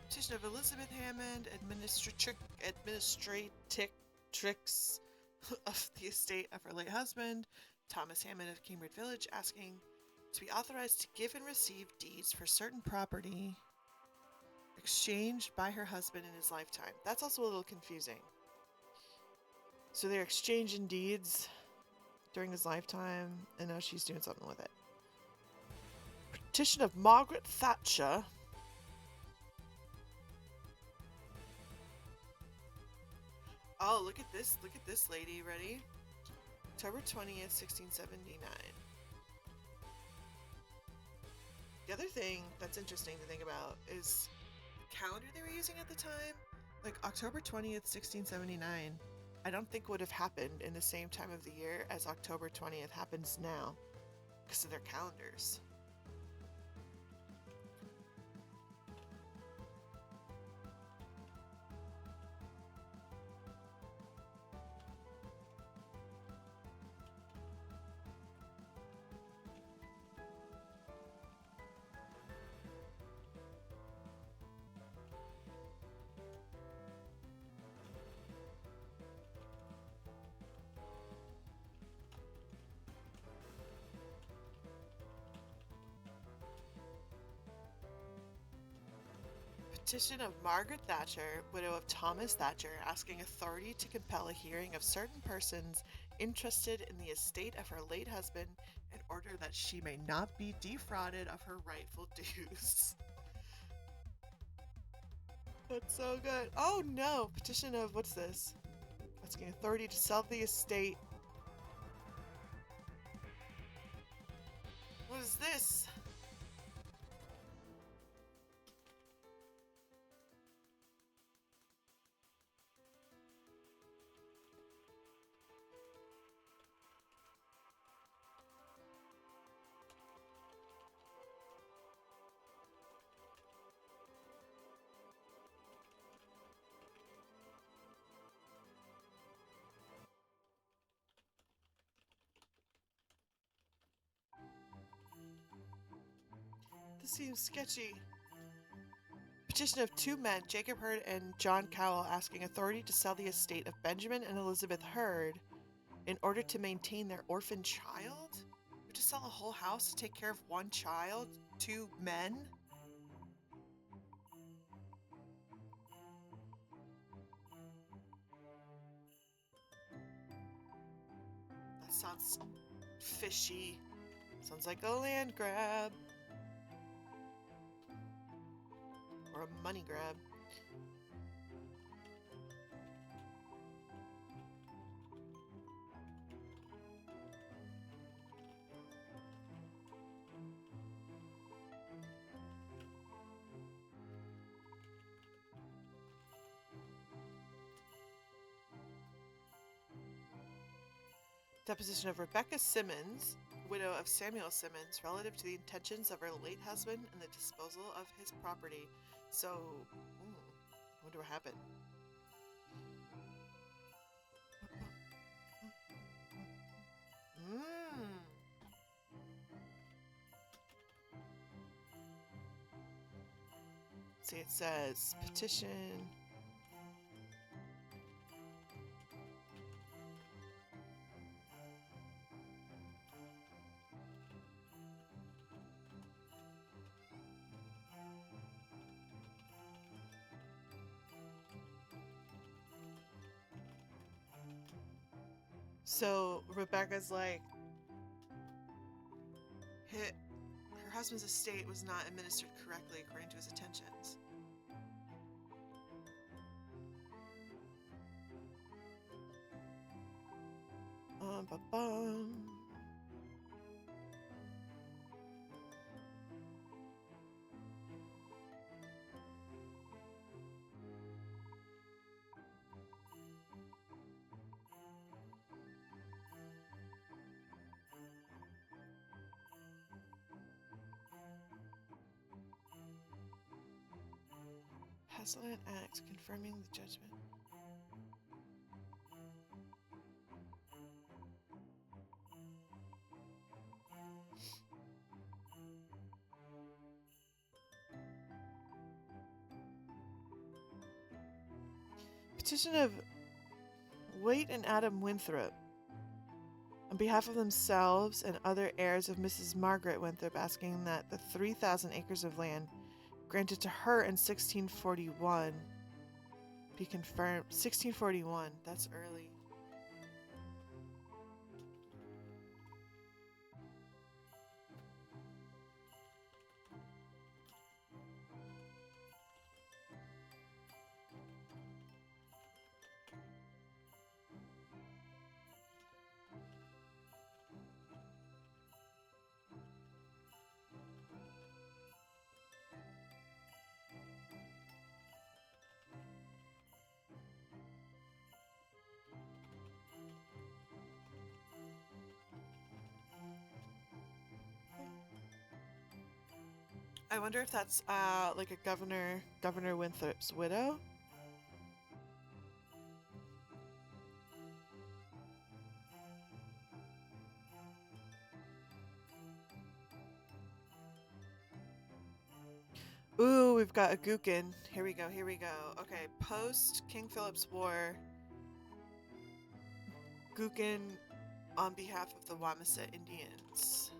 Petition of Elizabeth Hammond, administratrix of the estate of her late husband, Thomas Hammond of Cambridge Village, asking to be authorized to give and receive deeds for certain property exchanged by her husband in his lifetime. That's also a little confusing. So they're exchanging deeds during his lifetime, and now she's doing something with it. Petition of Margaret Thatcher. Oh, look at this. Look at this lady. Ready? October 20th, 1679. The other thing that's interesting to think about is the calendar they were using at the time. Like October 20th, 1679, I don't think would have happened in the same time of the year as October 20th happens now because of their calendars. Petition of Margaret Thatcher, widow of Thomas Thatcher, asking authority to compel a hearing of certain persons interested in the estate of her late husband in order that she may not be defrauded of her rightful dues. That's so good. Oh no! Petition of, what's this? Asking authority to sell the estate. What is this? This seems sketchy. Petition of two men, Jacob Hurd and John Cowell, asking authority to sell the estate of Benjamin and Elizabeth Hurd in order to maintain their orphan child? We have to sell a whole house to take care of one child? Two men? That sounds fishy. Sounds like a land grab. Or a money grab. Deposition of Rebecca Simmons, widow of Samuel Simmons, relative to the intentions of her late husband and the disposal of his property. So, I wonder wonder what happened. Mmm. See, it says petition. So Rebecca's like, her husband's estate was not administered correctly according to his intentions. Ba-bum. Pass on an act confirming the judgment. Petition of Waite and Adam Winthrop on behalf of themselves and other heirs of Mrs. Margaret Winthrop, asking that the 3,000 acres of land granted to her in 1641 be confirmed. 1641, that's early. I wonder if that's like a Governor Winthrop's widow. Ooh, we've got a Gookin. Here we go, here we go. Okay, post King Philip's War, Gookin on behalf of the Wamasett Indians.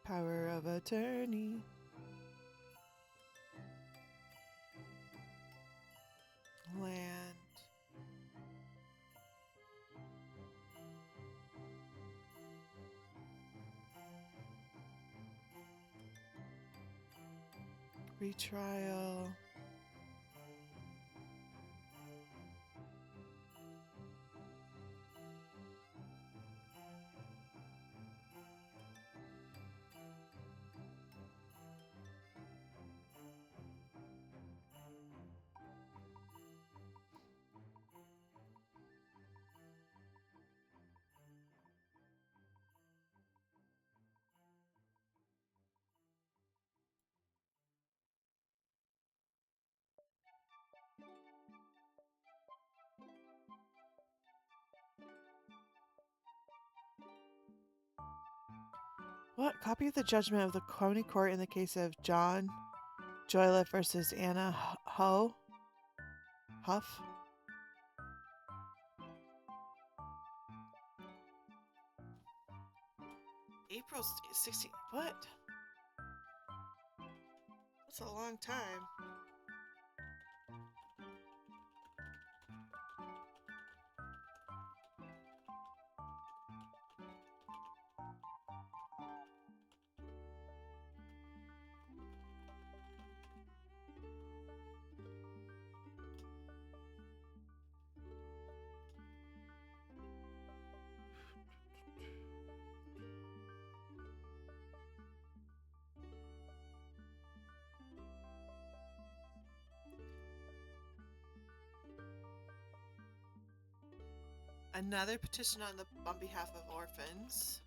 Power of attorney. Land. Retrial. What? Copy of the judgment of the County Court in the case of John Joyliffe versus Anna Huff. April 16th. What? That's a long time. Another petition on behalf of orphans.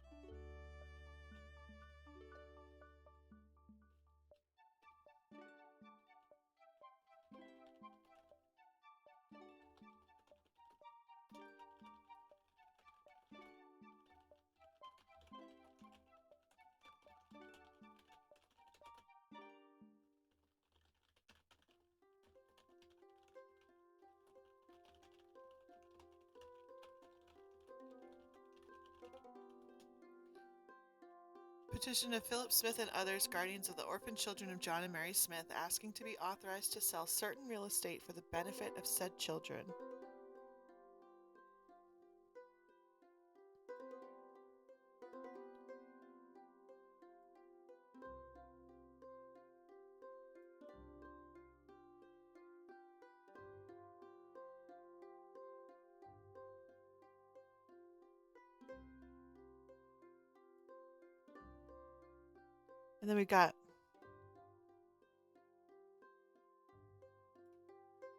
Petition of Philip Smith and others, guardians of the orphan children of John and Mary Smith, asking to be authorized to sell certain real estate for the benefit of said children. And then we got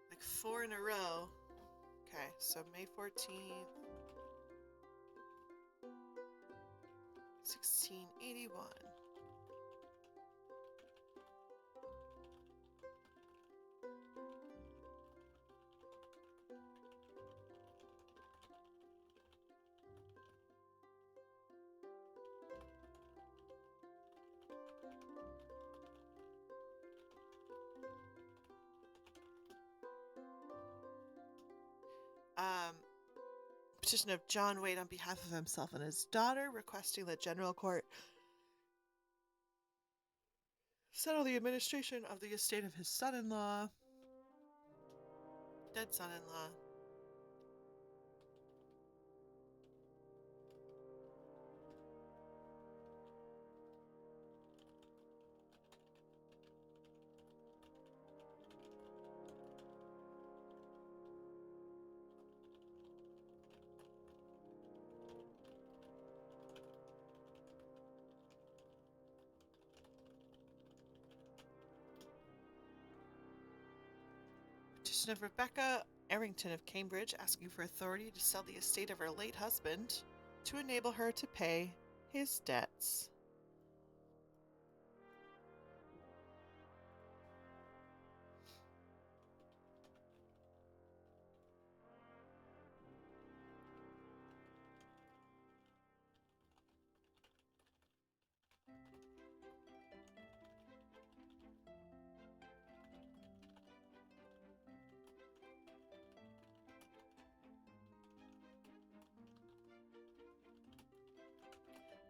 like 4 in a row. Okay, so May 14th, 1681. Petition of John Wade on behalf of himself and his daughter, requesting that General Court settle the administration of the estate of his son-in-law, dead son-in-law. Petition of Rebecca Errington of Cambridge, asking for authority to sell the estate of her late husband to enable her to pay his debts.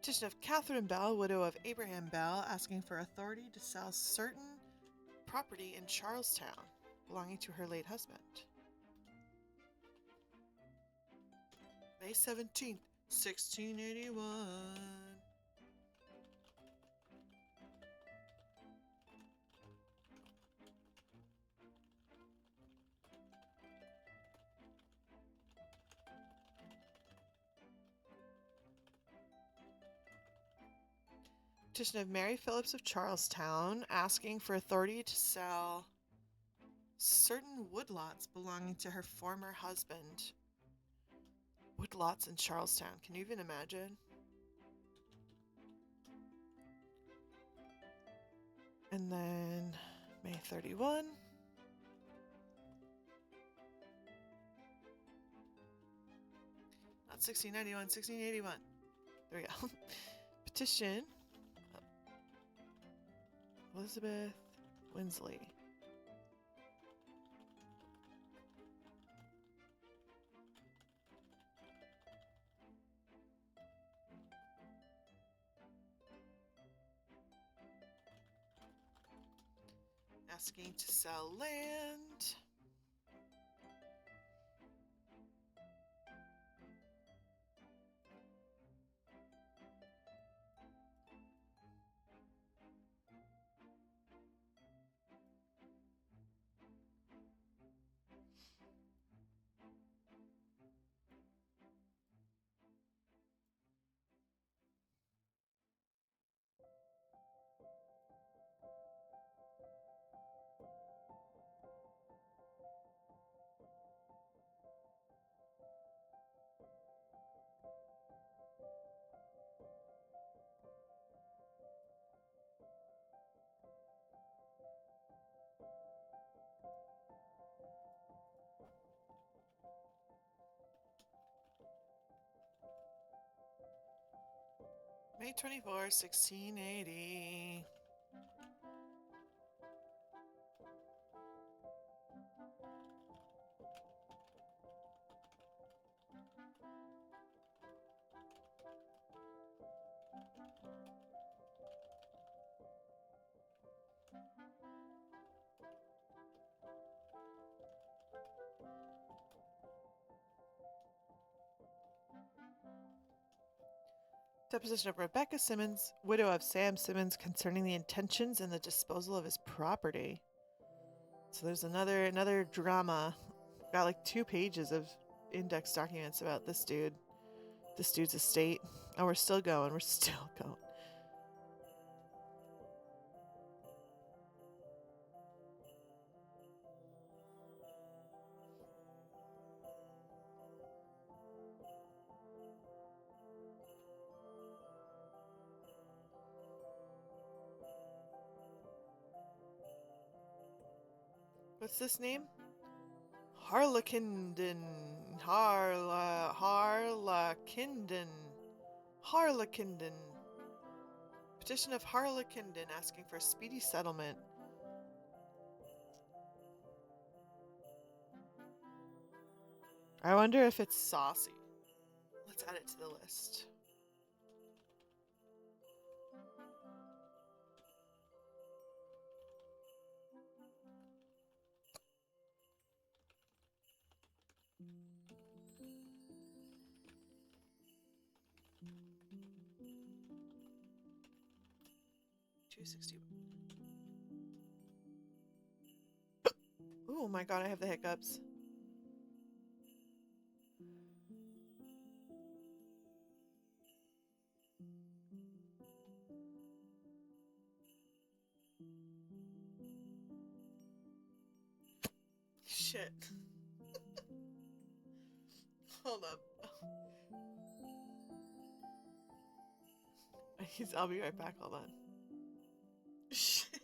Petition of Catherine Bell, widow of Abraham Bell, asking for authority to sell certain property in Charlestown belonging to her late husband. May 17th, 1681. Petition of Mary Phillips of Charlestown, asking for authority to sell certain woodlots belonging to her former husband. Woodlots in Charlestown. Can you even imagine? And then May 31. Not 1691, 1681. There we go. Petition Elizabeth Winsley. Asking to sell land. May 24, 1680. Deposition of Rebecca Simmons, widow of Sam Simmons, concerning the intentions and the disposal of his property. So there's another drama. Got like 2 pages of index documents about this dude's estate. And we're still going. What's this name? Harlequinden. Harlequinden. Petition of Harlequinden asking for a speedy settlement. I wonder if it's saucy. Let's add it to the list. $260. Oh my god, I have the hiccups. Shit. Hold up. I'll be right back. Hold on. Shit.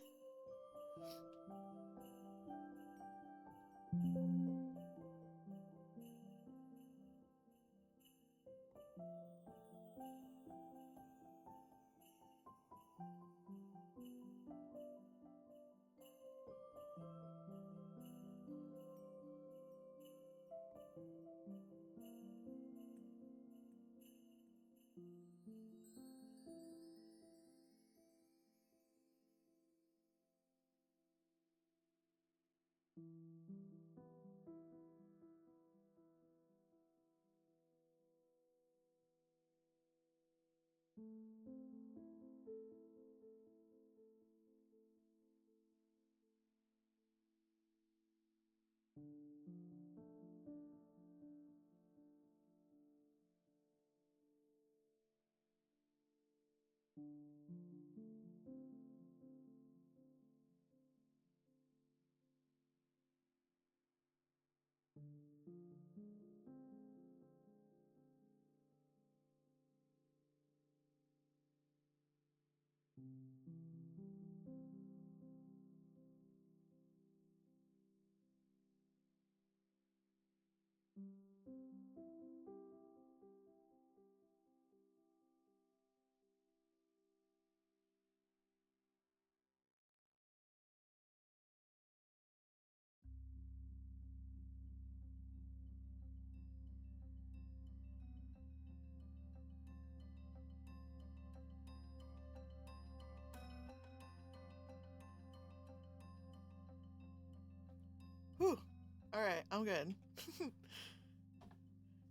Whew. Alright, I'm good.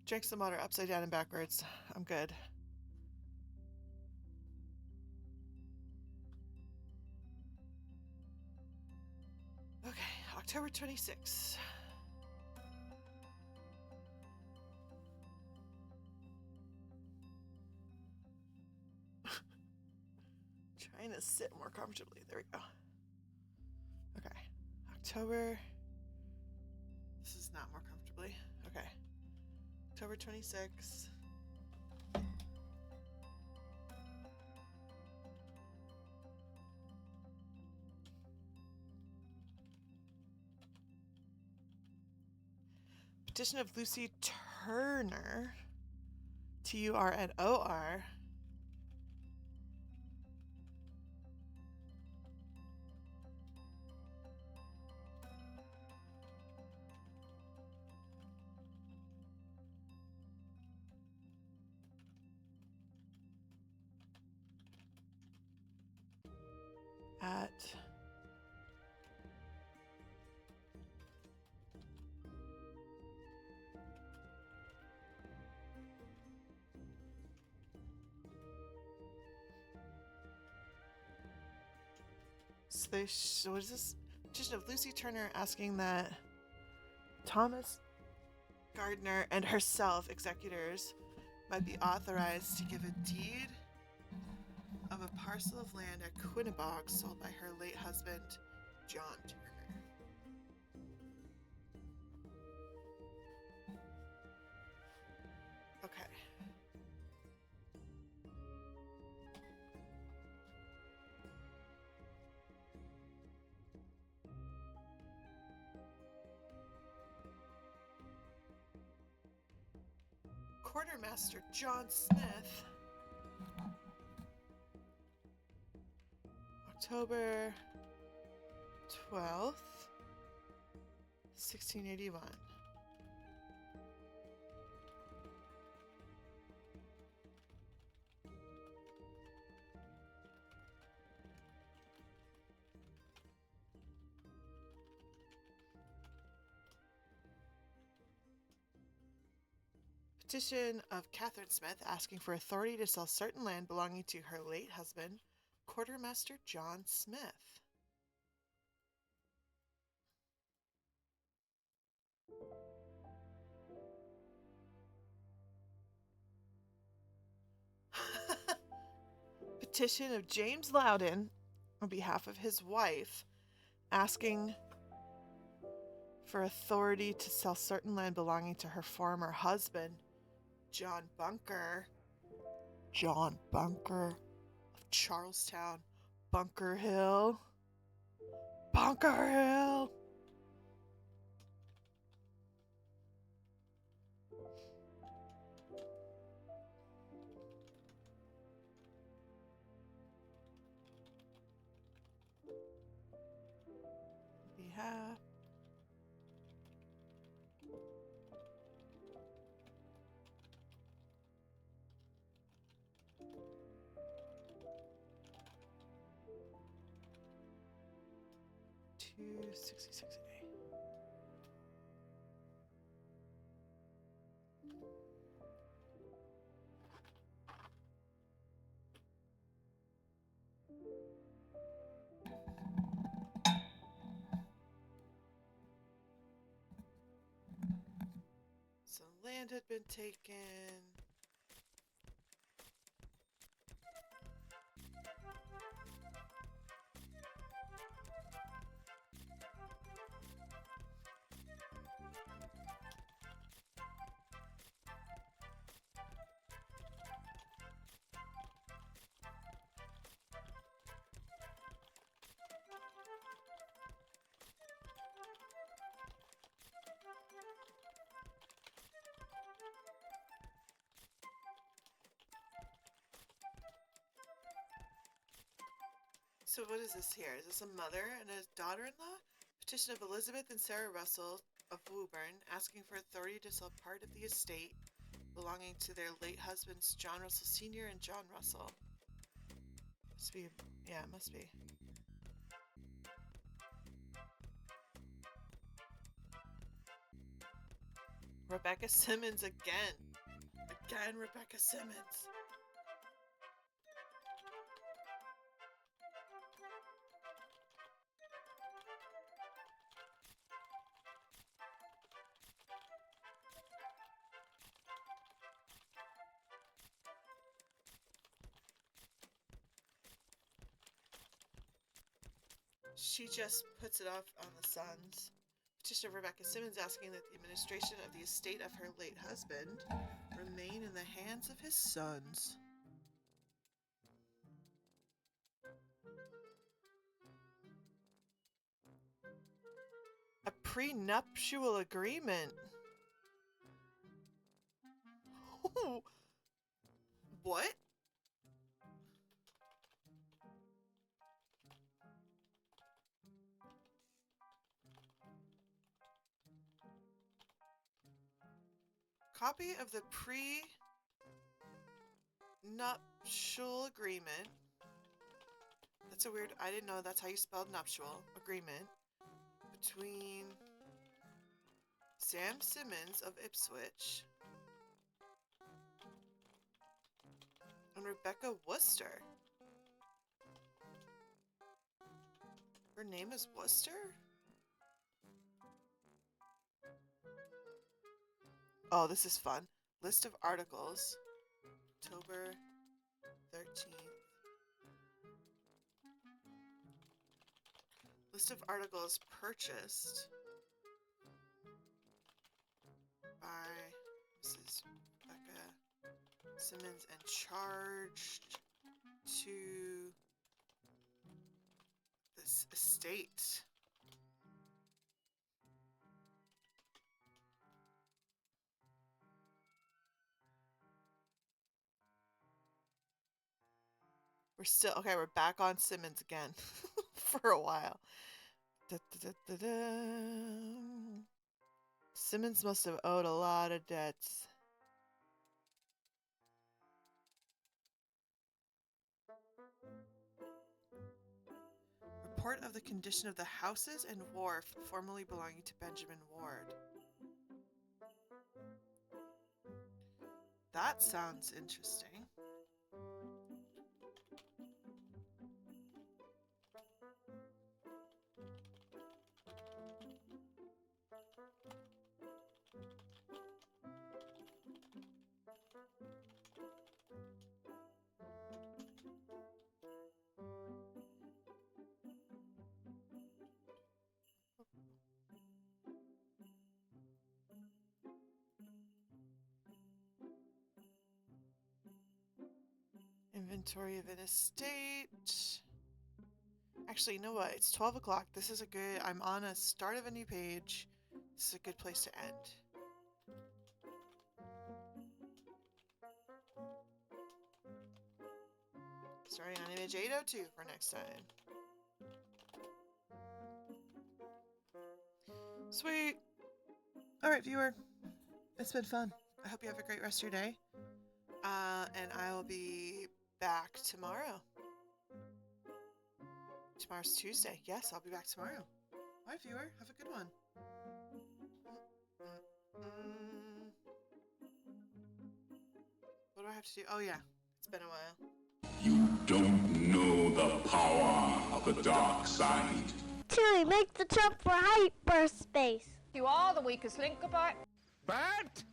Drink some water upside down and backwards. I'm good. Okay, October 26th. Trying to sit more comfortably. There we go. Okay, October. This is not more comfortably. Okay, October 26th. Petition of Lucy Turner, Turnor, What is this? Petition of Lucy Turner asking that Thomas Gardner and herself, executors, might be authorized to give a deed of a parcel of land at Quinnebog sold by her late husband, John Turner. Okay. Quartermaster John Smith. October 12th, 1681. Petition of Catherine Smith asking for authority to sell certain land belonging to her late husband, Quartermaster John Smith. Petition of James Loudon on behalf of his wife asking for authority to sell certain land belonging to her former husband, John Bunker of Charlestown, Bunker Hill. Behalf. $266A. So land had been taken. So what is this here? Is this a mother and a daughter-in-law? Petition of Elizabeth and Sarah Russell of Woburn asking for authority to sell part of the estate belonging to their late husbands, John Russell Sr. and John Russell. Must be, yeah, it must be. Rebecca Simmons again. Again, Rebecca Simmons. She just puts it off on the sons. Petition of Rebecca Simmons asking that the administration of the estate of her late husband remain in the hands of his sons. A prenuptial agreement. What? Copy of the prenuptial agreement. That's a weird, I didn't know that's how you spelled nuptial agreement between Sam Simmons of Ipswich and Rebecca Worcester. Her name is Worcester? Oh, this is fun. List of articles. October 13th. List of articles purchased by Mrs. Rebecca Simmons and charged to this estate. We're still okay. We're back on Simmons again for a while. Da, da, da, da, da. Simmons must have owed a lot of debts. Report of the condition of the houses and wharf formerly belonging to Benjamin Ward. That sounds interesting. Inventory of an estate. Actually, you know what? It's 12 o'clock. This is a good... I'm on a start of a new page. This is a good place to end. Starting on image 802 for next time. Sweet. Alright, viewer. It's been fun. I hope you have a great rest of your day. And I will be back tomorrow. Tomorrow's Tuesday. Yes, I'll be back tomorrow. Bye, viewer. Have a good one. What do I have to do? Oh, yeah. It's been a while. You don't know the power of the dark side. Tilly, make the jump for hyperspace. You are the weakest link about. Bert?